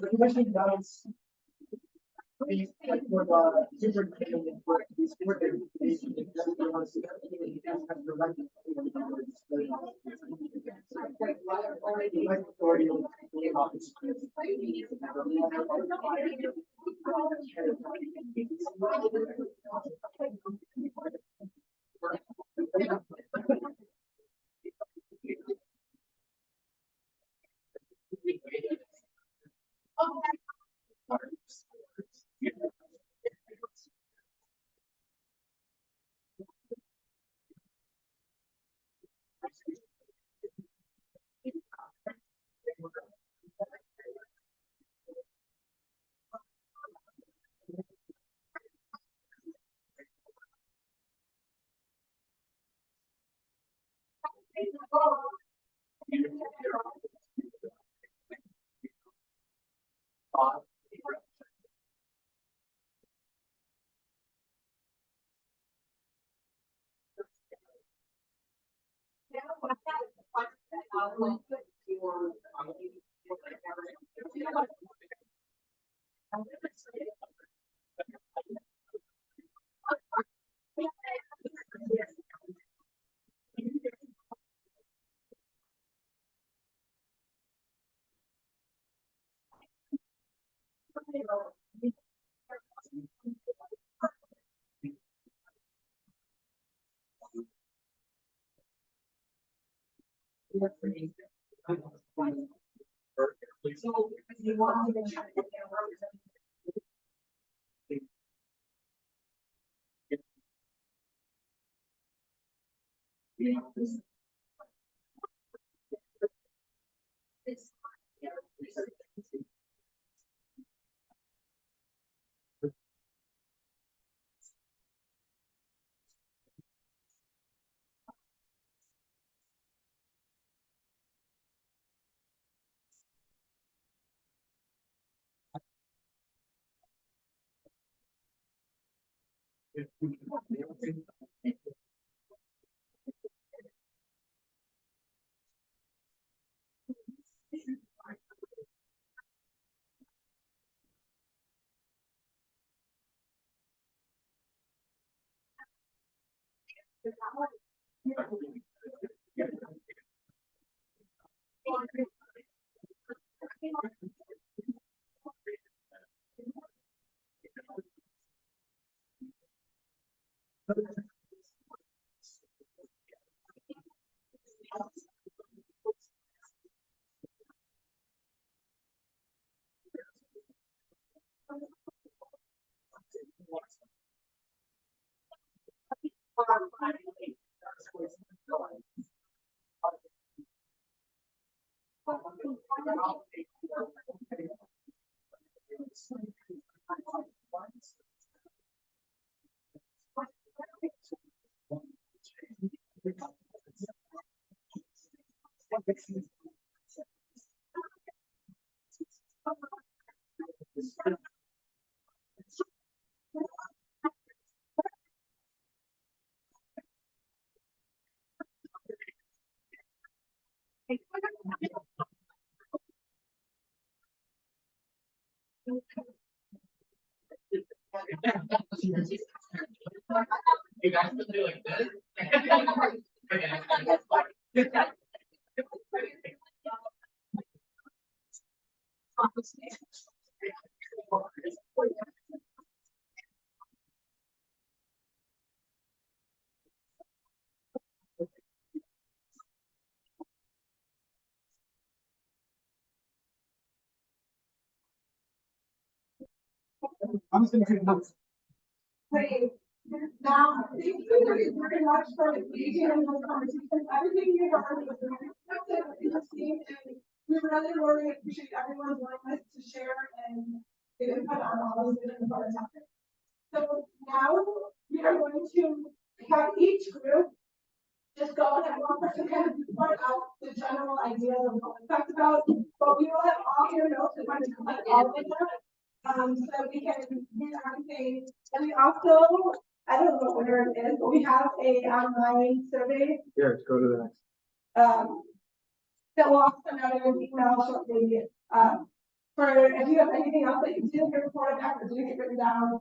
The commission does these for the superintendent for these You guys can do like this. I'm just gonna take notes. Great. Now, thank you very much for engaging in this conversation. Everything you heard was very effective, interesting, and we really appreciate everyone's willingness to share and give input on all those different topics. So now we are going to have each group just go and have one person kind of report out the general ideas of what we talked about, but we will have all your notes and going to collect all of them. So that we can do everything. And we also, I don't know where it is, but we have a online survey. Here, let's go to the next. That will also send out an email shortly. For if you have anything else that you didn't get reported back or didn't get written down,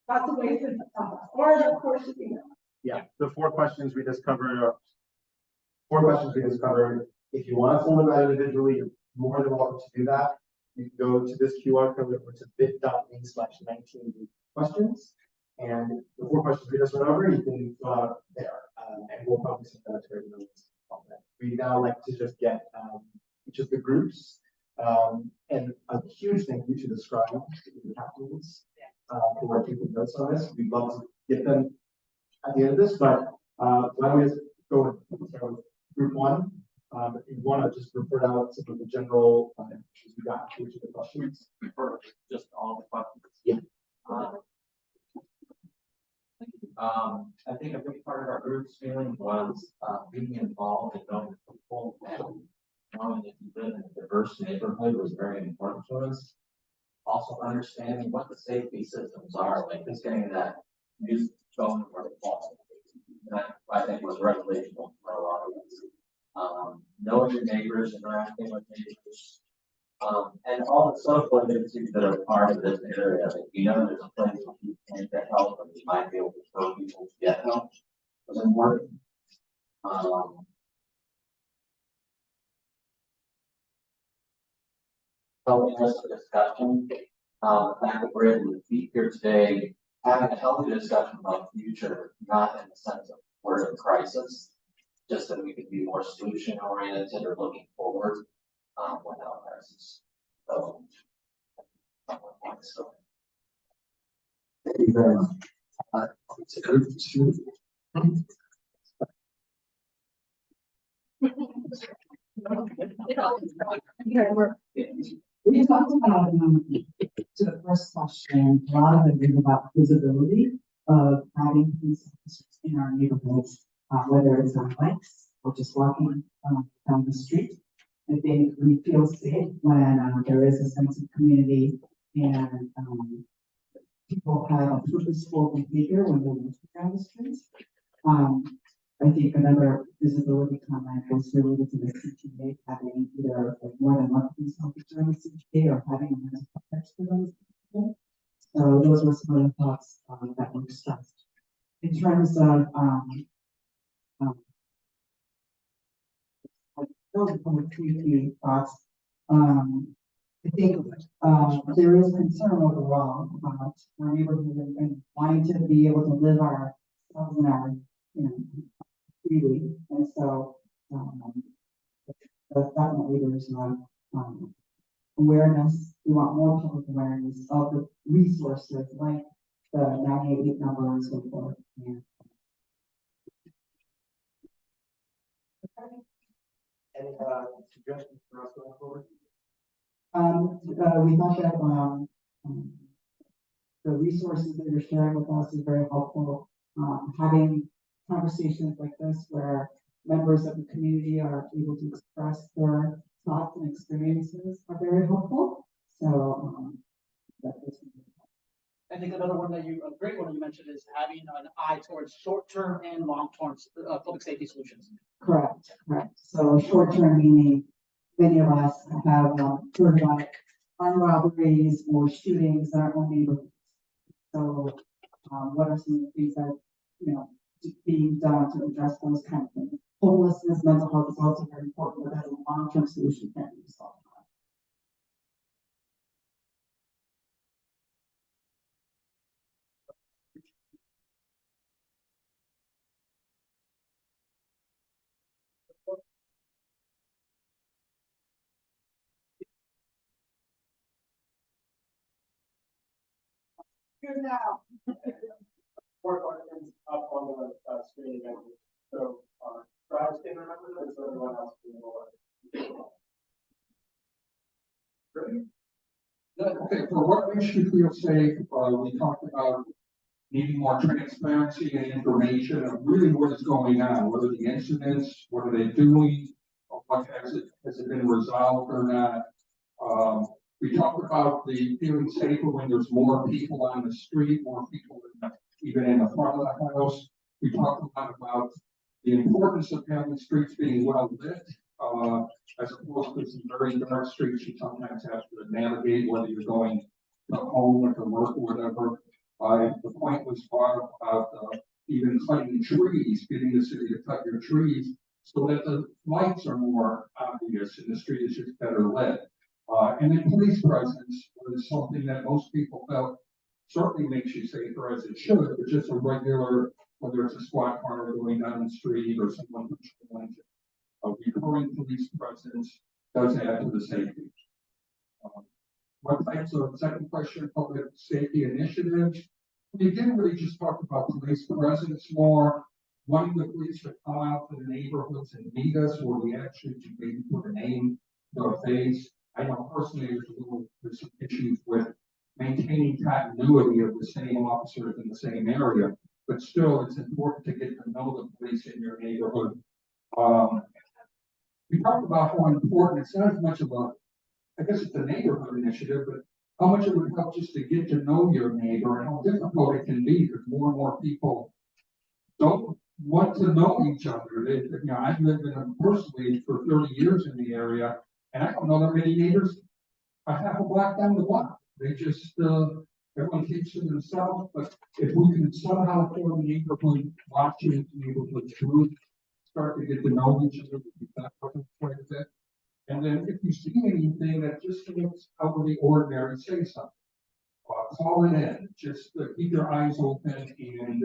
lots of ways to tell us. Or of course, just email. Yeah, the 4 questions we just covered are 4 questions we just covered. If you want to fill them out individually, you're more than welcome to do that. You can go to this QR code or to bit.ly/19 questions. And the 4 questions we just went over, you can fill out there. And we'll probably send that to everyone. We now like to just get each of the groups. And a huge thank you to the scribe, the captains, for working with notes on this. We'd love to get them at the end of this, but why don't we just go with group 1? If you want to just report out some of the general issues we got to each of the questions. For just all the questions. Yeah. I think a big part of our group's feeling was being involved and knowing people and knowing that you live in a diverse neighborhood was very important to us. Also understanding what the safety systems are, like just getting that news going for the fall. That I think was revelational for a lot of us. Knowing your neighbors, interacting with neighbors, And all the social agencies that are part of this area, if you know there's a place where you can get help, and you might be able to refer people to get help. Doesn't work. Helping us to discussion, the fact that we're able to be here today, having a healthy discussion about the future, not in the sense of we're in crisis, just that we can be more solution oriented or looking forward, without crisis. So. So. Thank you very much. We talked about, to the first question, a lot of it is about visibility of having police officers in our neighborhoods, whether it's on bikes or just walking down the street. I think we feel safe when there is a sense of community and people have a purposeful behavior when they're walking down the streets. I think another visibility comment was related to the CTA having either like more than one police officer in the CTA or having a mental health expert on the CTA. So those were some of the thoughts that were discussed. In terms of those are some of the key thoughts. I think there is concern overall about our neighborhood and wanting to be able to live ourselves in our, freely. And so definitely there's awareness. We want more public awareness of the resources like the 988 number and so forth. Yeah. Any suggestions for us going forward? We thought that the resources that you're sharing with us is very helpful. Having conversations like this where members of the community are able to express their thoughts and experiences are very helpful. So I think another one that a great one you mentioned is having an eye towards short-term and long-term public safety solutions. correct. So short term meaning many of us have heard about armed robberies or shootings in our own neighborhoods. So what are some of the things that being done to address those kind of things? Homelessness, mental health is also very important, but that's a long-term solution that can be solved. Good now. More questions up on the screen again. So, Travis, can you remember this or everyone else? Good. Okay, for what makes you feel safe, we talked about needing more transparency and information of really what is going on. What are the incidents? What are they doing? What has it been resolved or not? We talked about the feeling safer when there's more people on the street, more people even in the front of the house. We talked a lot about the importance of having streets being well lit, as opposed to some very dark streets you sometimes have to navigate, whether you're going to home or to work or whatever. The point was brought up about even cutting trees, getting the city to cut your trees so that the lights are more obvious and the street is just better lit. And then police presence was something that most people felt certainly makes you safer as it should, but just a regular, whether it's a squad car going down the street or someone patrolling, a recurring police presence does add to the safety. What types of, second question, public safety initiatives? We didn't really just talk about police presence more, wanting the police to come out to the neighborhoods and meet us, where we actually can maybe put a name to a face. I know personally there's some issues with maintaining continuity of the same officers in the same area, but still it's important to get to know the police in your neighborhood. We talked about how important, it's not as much of a, I guess it's a neighborhood initiative, but how much it would help just to get to know your neighbor and how difficult it can be because more and more people don't want to know each other. I've lived in personally for 30 years in the area, and I don't know that many neighbors a half a block down the block. They just, everyone keeps to themselves, but if we can somehow form a neighborhood watching, neighborhood group, start to get to know each other, that quite a bit. And then if you see anything that just looks out of the ordinary, say something. Call it in, just keep your eyes open and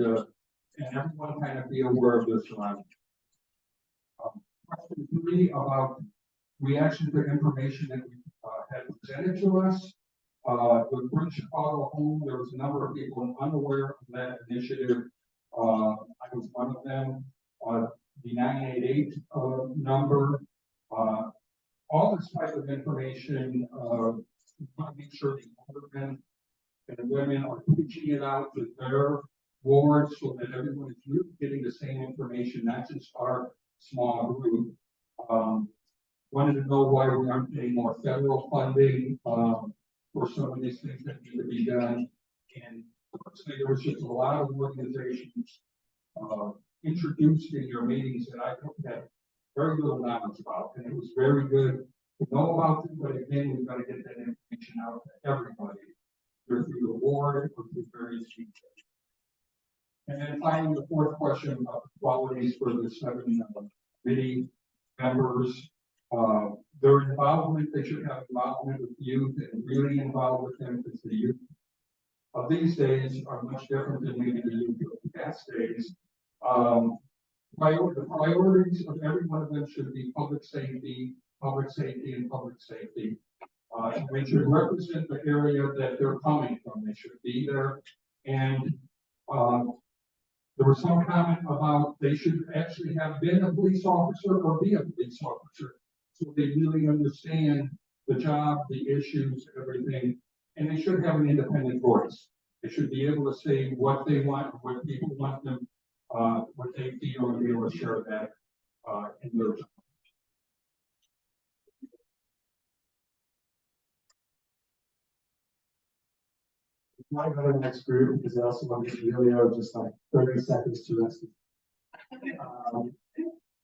everyone kind of be aware of this surroundings. Question 3 about reaction to information that we had presented to us. The Bring Chicago Home, there was a number of people unaware of that initiative. I was one of them. The 988 number. All this type of information, we want to make sure the older men and women are reaching it out to their wards so that everyone is really getting the same information, not just our small group. Wanted to know why we aren't getting more federal funding for some of these things that need to be done. And personally, there was just a lot of organizations introduced in your meetings that I had very little knowledge about, and it was very good to know about them. But again, we've got to get that information out to everybody, either through the board or through various people. And then finally, the fourth question about the qualities for the 7 committee members. Their involvement, they should have involvement with youth and really involved with them, because the youth of these days are much different than maybe the youth of the past days. The priorities of every one of them should be public safety, and public safety. They should represent the area that they're coming from. They should be there. And there was some comment about they should actually have been a police officer or be a police officer, so they really understand the job, the issues, everything, and they should have an independent voice. They should be able to say what they want, what people want them, what they feel, and be able to share that in their job. Might go to the next group because I also want to give Julio just like 30 seconds to rest.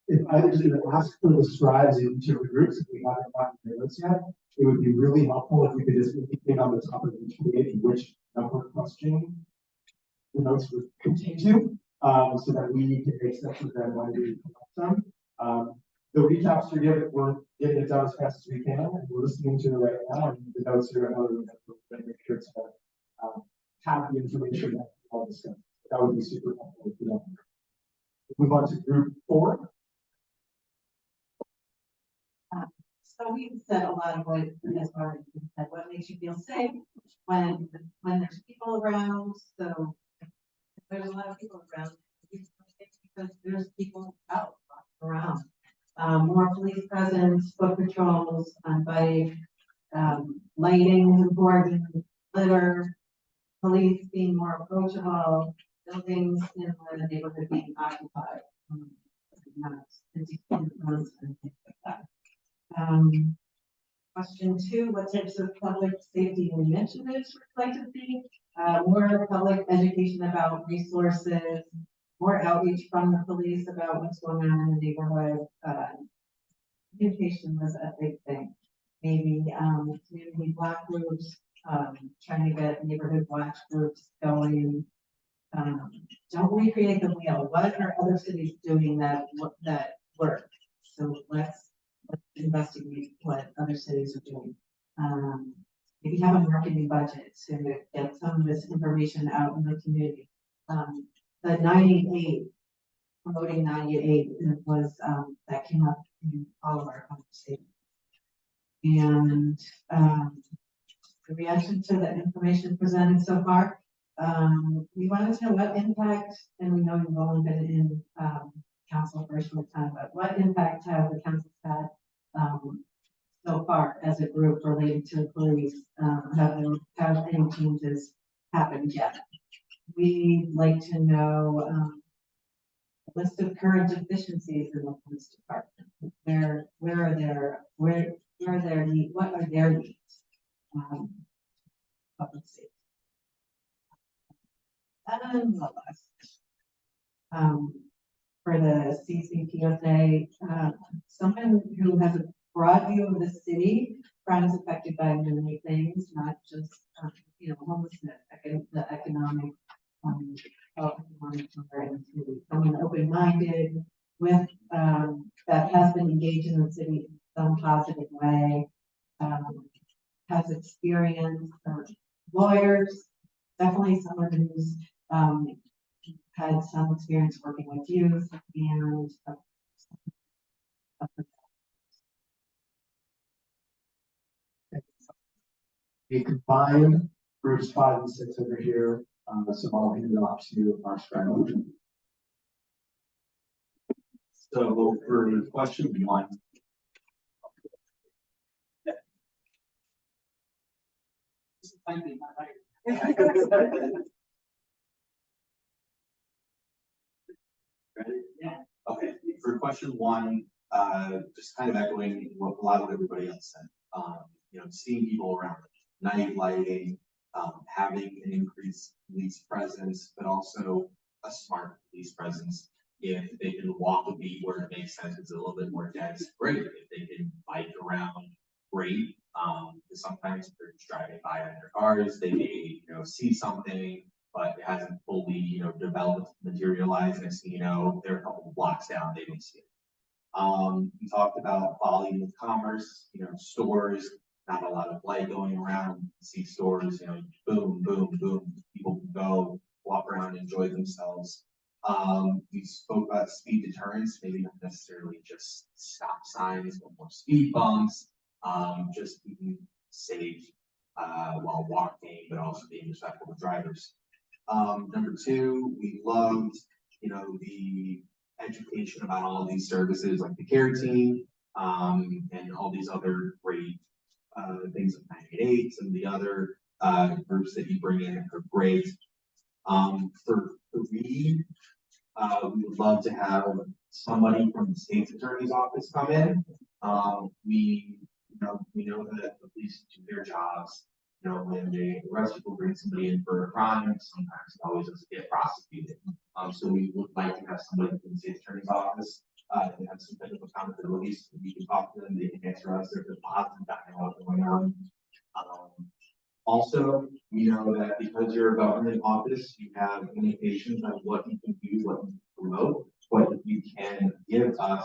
If I was to ask for the scribes in each of the groups, if we haven't gotten their notes yet, it would be really helpful if we could just indicate on the top of each page which number question the notes would contain to, so that we can make sense of them when we collect them. The recaps we're getting it done as fast as we can, and we're listening to it right now, and the notes are going to make sure to have the information that we all discussed. That would be super helpful if you don't. Move on to group 4. So we've said a lot of what has already been said. What makes you feel safe when there's people around? So if there's a lot of people around, because there's people out around. More police presence, foot patrols on bike, lighting is important, litter, police being more approachable, buildings in the neighborhood being occupied. Not empty rooms and things like that. Question 2, what types of public safety, we mentioned this, would like to see more public education about resources, more outreach from the police about what's going on in the neighborhood. Communication was a big thing. Maybe community block groups, trying to get neighborhood watch groups going. Don't recreate the wheel. What are other cities doing that work? So let's investigate what other cities are doing. Maybe have a marketing budget to get some of this information out in the community. The 98, promoting 98 was that came up in all of our conversations. And the reaction to the information presented so far, we wanted to know what impact, and we know you've only been in council for a short time, but what impact have the councils had so far as a group related to the police? Have any changes happened yet? We'd like to know a list of current deficiencies in the police department. What are their needs? Public safety. And the last, for the CCPSA, someone who has a broad view of the city. Crime is affected by many things, not just, homelessness, the economic, health, and becoming open-minded with, that has been engaged in the city in some positive way, has experience, lawyers, definitely someone who's, had some experience working with youth and The combined groups 5 and 6 over here, so I'll hand it off to our strategy. So for question 1. Ready? Yeah. Okay, for question 1, just kind of echoing what a lot of everybody else said. Seeing people around, night lighting, having an increased police presence, but also a smart police presence. If they can walk a beat where it makes sense, it's a little bit more dense, great. If they can bike around, great. Because sometimes they're just driving by in their cars, they may, see something, but it hasn't fully, developed, materialized. Next thing you know, they're a couple of blocks down, they don't see it. We talked about volume of commerce, stores, not a lot of light going around, see stores, boom, boom, boom, people can go walk around, enjoy themselves. We spoke about speed deterrence, maybe not necessarily just stop signs, but more speed bumps, just being safe while walking, but also being respectful of drivers. Number 2, we loved, the education about all these services like the care team, and all these other great things like 988, some of the other groups that you bring in are great. For me, we would love to have somebody from the state's attorney's office come in. We know that the police do their jobs. When they arrest people, bring somebody in for a crime, sometimes it always doesn't get prosecuted. So we would like to have somebody from the state's attorney's office that have some type of accountability, so we can talk to them, they can answer us, there's a positive dialogue going on. Also, we know that because you're a government office, you have limitations on what you can do, what you can promote, but you can give us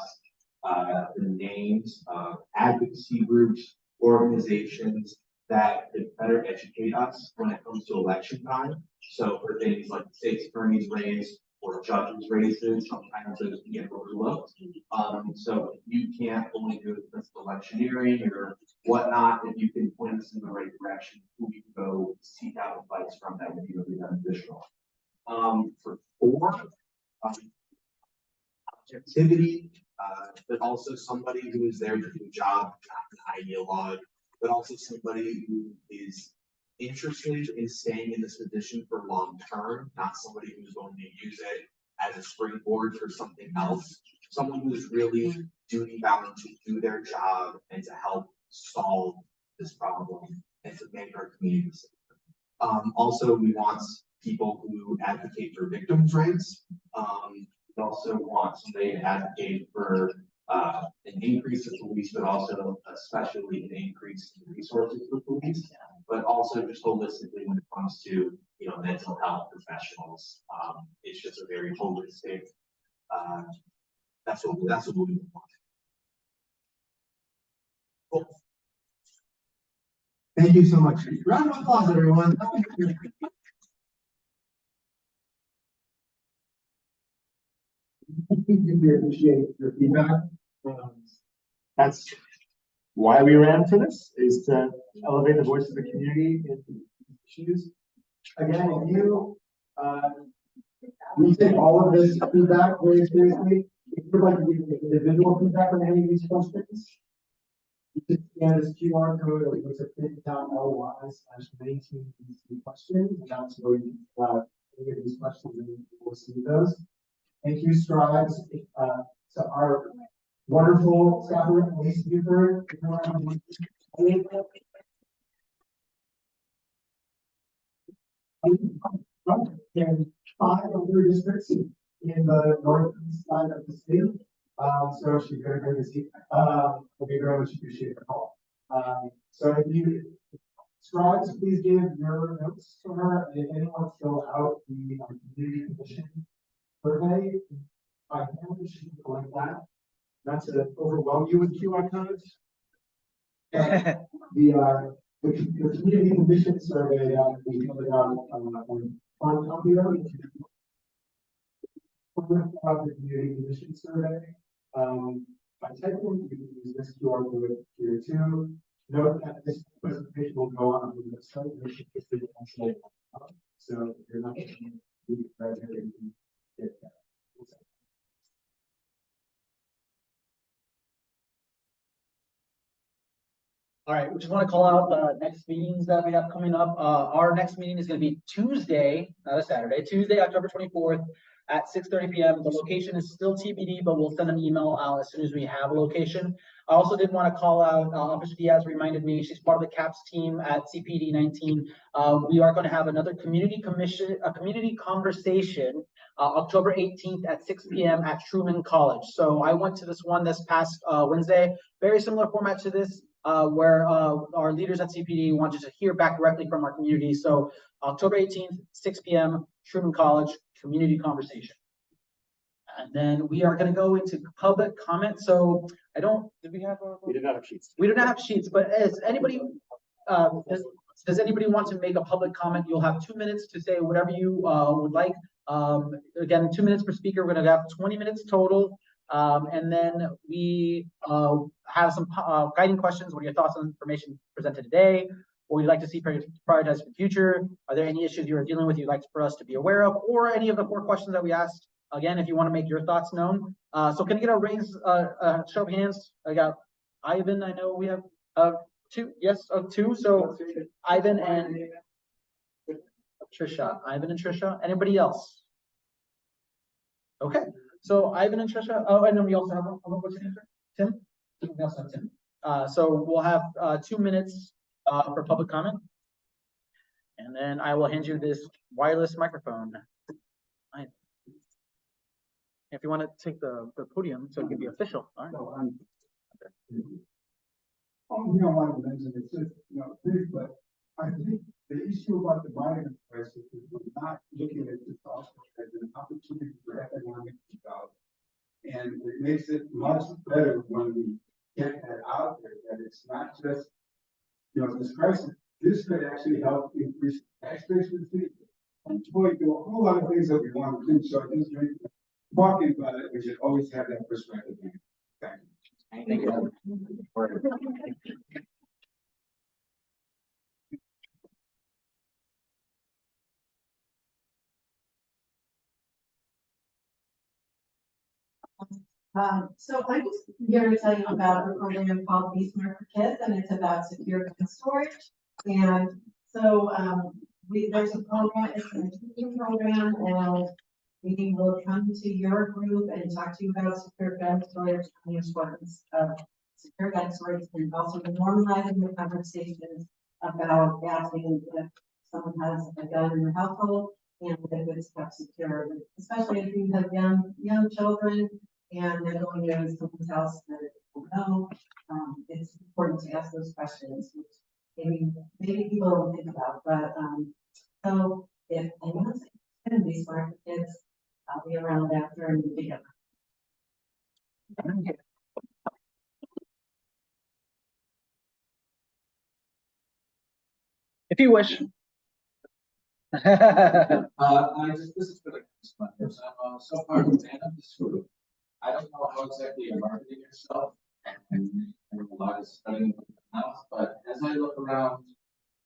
the names of advocacy groups, organizations that could better educate us when it comes to election time. So for things like the state's attorney's race or judges' races, sometimes those can get overlooked. So if you can't only do it with electioneering or whatnot, if you can point us in the right direction, we can go seek out advice from, that would be really beneficial. For 4, objectivity, but also somebody who is there to do a job, not an ideologue, but also somebody who is interested in staying in this position for long term, not somebody who's going to use it as a springboard for something else. Someone who's really duty bound to do their job and to help solve this problem and to make our community safer. Also, we want people who advocate for victims' rights. We also want somebody to advocate for an increase in police, but also especially an increase in resources for police, but also just holistically when it comes to mental health professionals. It's just a very holistic. That's what we want. Cool. Thank you so much. Round of applause, everyone. We appreciate your feedback. That's why we ran for this, is to elevate the voice of the community in these issues. Again, if you, we take all of this feedback very seriously. If you'd like to give individual feedback on any of these questions, you can scan this QR code or go to bit.ly/19 questions. And that's where you any of these questions and we'll see those. Thank you, Scribes, to our wonderful staff, Lisa Buford. There are 5 other districts in the northeast side of the state. So she's very good to see. Okay, very much appreciate the call. So if you, scribes, please give your notes to her, and if anyone's fill out the community commission survey, I think we should collect that. Not to overwhelm you with QR codes. The community commission survey that we put out on computer. The community commission survey. By typing, you can use this QR code here too. Note that this presentation will go on the website, which is the actual. So if you're not going to be graduating, get that. All right, we just want to call out the next meetings that we have coming up. Our next meeting is going to be Tuesday, not a Saturday, Tuesday, October 24th at 6:30 p.m. The location is still TBD, but we'll send an email out as soon as we have a location. I also did want to call out, Officer Diaz reminded me, she's part of the CAPS team at CPD 19. We are going to have another community conversation October 18th at 6 p.m. at Truman College. So I went to this one this past Wednesday, very similar format to this. Where our leaders at CPD wanted to hear back directly from our community. So October 18th, 6 p.m., Truman College, community conversation. And then we are going to go into public comment. So did we have We did not have sheets. We do not have sheets, but as anybody, does anybody want to make a public comment? You'll have 2 minutes to say whatever you would like. Again, 2 minutes per speaker. We're going to have 20 minutes total. And then we have some guiding questions. What are your thoughts on information presented today? What would you like to see prioritized for the future? Are there any issues you are dealing with you'd like for us to be aware of? Or any of the 4 questions that we asked? Again, if you want to make your thoughts known. So can I get a raise, show of hands? I got Ivan. I know we have 2. Yes, 2. So Ivan and Trisha. Ivan and Trisha. Anybody else? Okay. So Ivan and Trisha, and then we also have, what's your name, sir? Tim? We also have Tim. So we'll have 2 minutes for public comment. And then I will hand you this wireless microphone. If you want to take the podium so it can be official. All right. No, you know, one of the things that it's just, big, but I think the issue about the Biden crisis is we're not looking at this also as an opportunity for economic development. And it makes it much better when we get that out there, that it's not just, this crisis, this could actually help increase tax base for the city. And boy, do a whole lot of things that we want to do. So just talking about it, we should always have that perspective. Thank you. Thank you. So I'm just here to tell you about a program called Be Smart for Kids, and it's about secure gun storage. And so there's a program, it's an teaching program, and we will come to your group and talk to you about secure gun storage and the importance of secure gun storage, and also normalizing the conversations about asking if someone has a gun in their household and if it's kept secure, especially if you have young children and they're going to someone's house that they don't know. It's important to ask those questions, which maybe people don't think about. But so if anyone's going to be smart for kids, I'll be around after and together. If you wish. This is for the customers. I'm so far the fan of this group. I don't know how exactly you're marketing yourself, and a lot is studying the mouth, but as I look around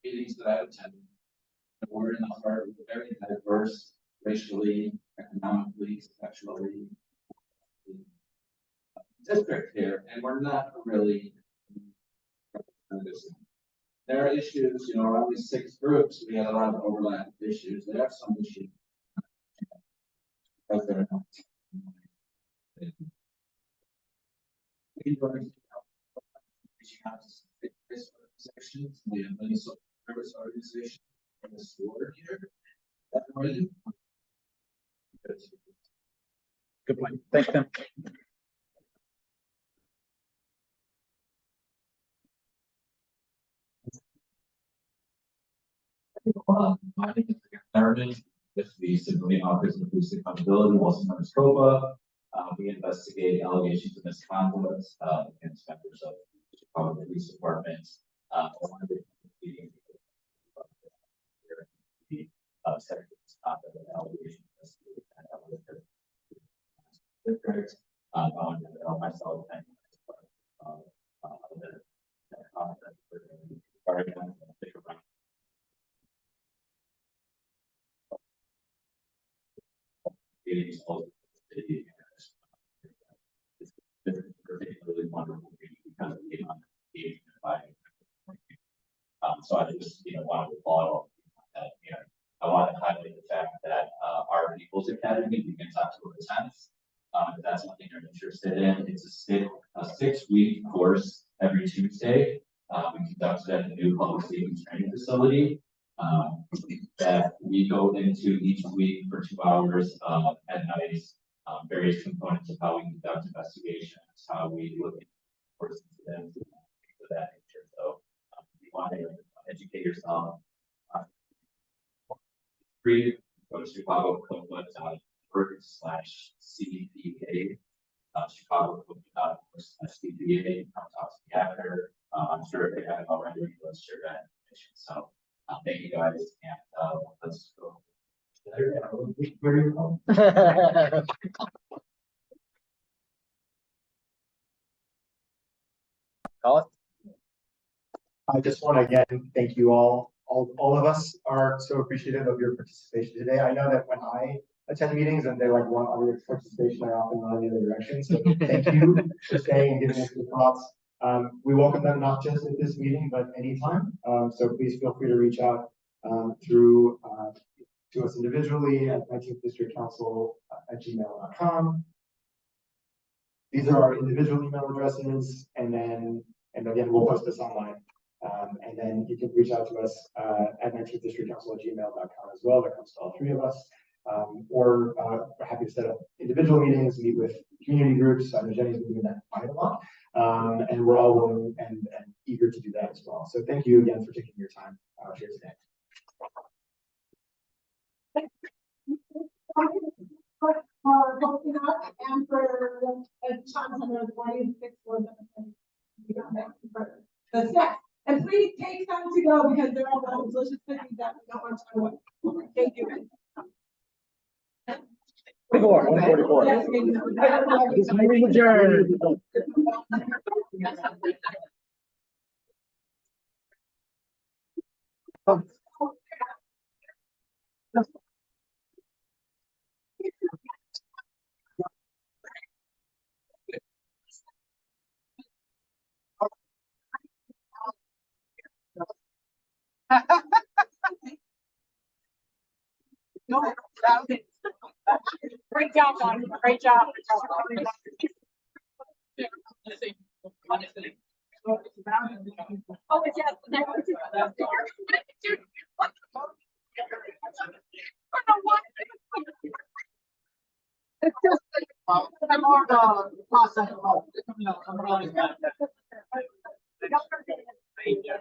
meetings that I've attended, we're in the heart of a very diverse, racially, economically, sexually district here, and we're not really. There are issues, around these 6 groups, we had a lot of overlap issues. There are some issues. But they're not. Sections, we have many social service organizations in this order here. That really. Good point. Thanks, Tim. Narrative with the Civilian Office of Police Accountability, also known as COPA. We investigate allegations of misconduct against members of the Chicago Police Department. One of the second misconduct and allegation investigation myself and it's particularly wonderful because of the amount of engagement by so I just wanted to follow up that I want to highlight the fact that our People's Academy begins October 10th. If that's something you're interested in, it's a 6-week course every Tuesday. We conduct it at the new public safety training facility that we go into each week for 2 hours at night. Various components of how we conduct investigations, how we look at course incidents, things of that nature. So if you want to educate yourself, free, go to chicagocopa.org/CPA, chicagocopa.org/CPA, come talk to me after. I'm sure if they haven't already, let's share that information. So thank you guys, and let's go. Colin? I just want to again thank you all. All of us are so appreciative of your participation today. I know that when I attend meetings and they want other participation, I often run in the other direction. So thank you for staying and giving us your thoughts. We welcome them not just at this meeting, but anytime. So please feel free to reach out through to us individually at 19th District Council at gmail.com. These are our individual email addresses, and again, we'll post this online. And then you can reach out to us at 19th District Council at gmail.com as well. That comes to all 3 of us. Or we're happy to set up individual meetings, meet with community groups. I know Jenny's been doing that quite a lot. And we're all willing and eager to do that as well. So thank you again for taking your time here today. Hosting us and for Sean Hunter, the 46 for the sex. And please take time to go because there are those delicious cookies that we don't want to know what. Thank you. 144. Yes, thank you. This meeting adjourned. Great job, Don. Great job. Oh, yes. It's just like more of a process of, I'm really glad that. Thank you.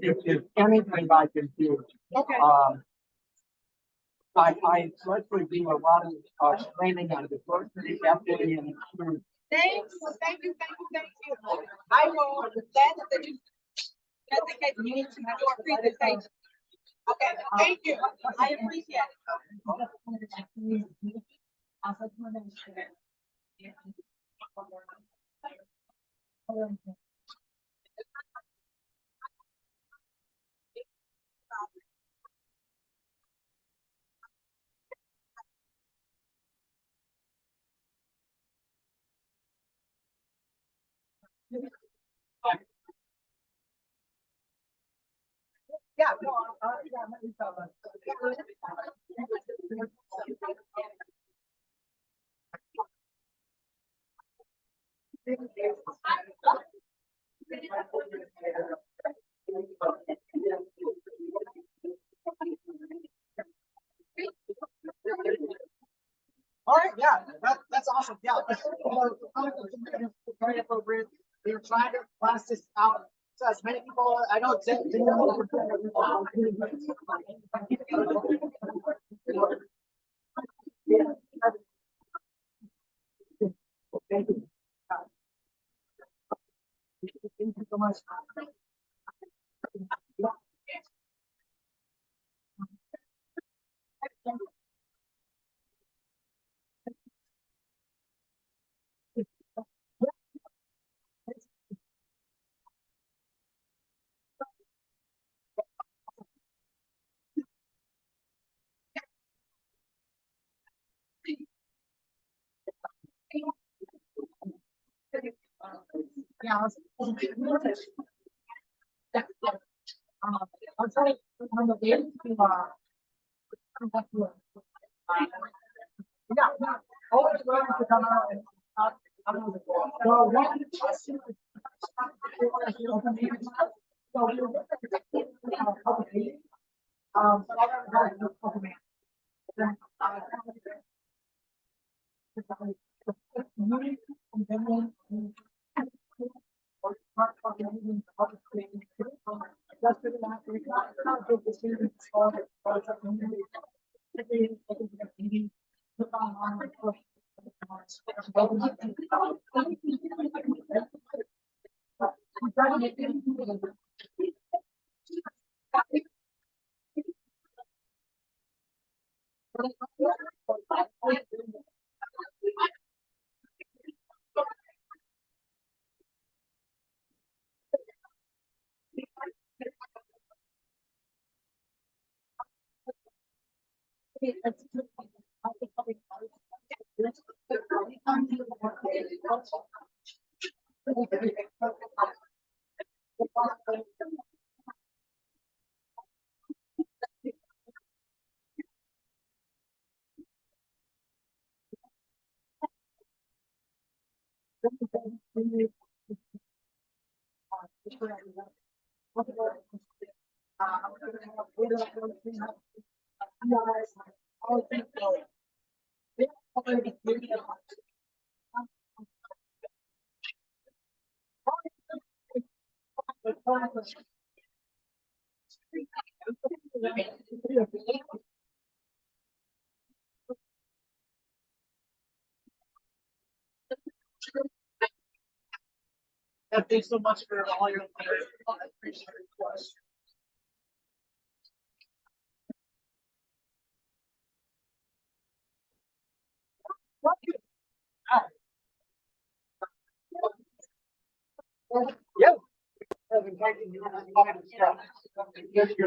If anything I can do. Okay. I actually do a lot of training on diversity, equity, and inclusion. Thanks, thank you. I will, that you, that's the case, you need to have your presentation. Okay, thank you, I appreciate it. Yeah, no, yeah, let me tell them. All right, yeah, that's awesome, yeah. Very appropriate. We were trying to blast this out to as many people, I know it's. Thank you. Thank you so much. Yeah. I'm trying on the way to yeah, always willing to come out and so one question so we were public meeting. But I don't know the public meeting. Then and then or part of the meeting, public meeting. Just for the last week, not good to see you all or something. Meeting. Put on the question. Thanks so much for all your letters. I appreciate your questions. Yep.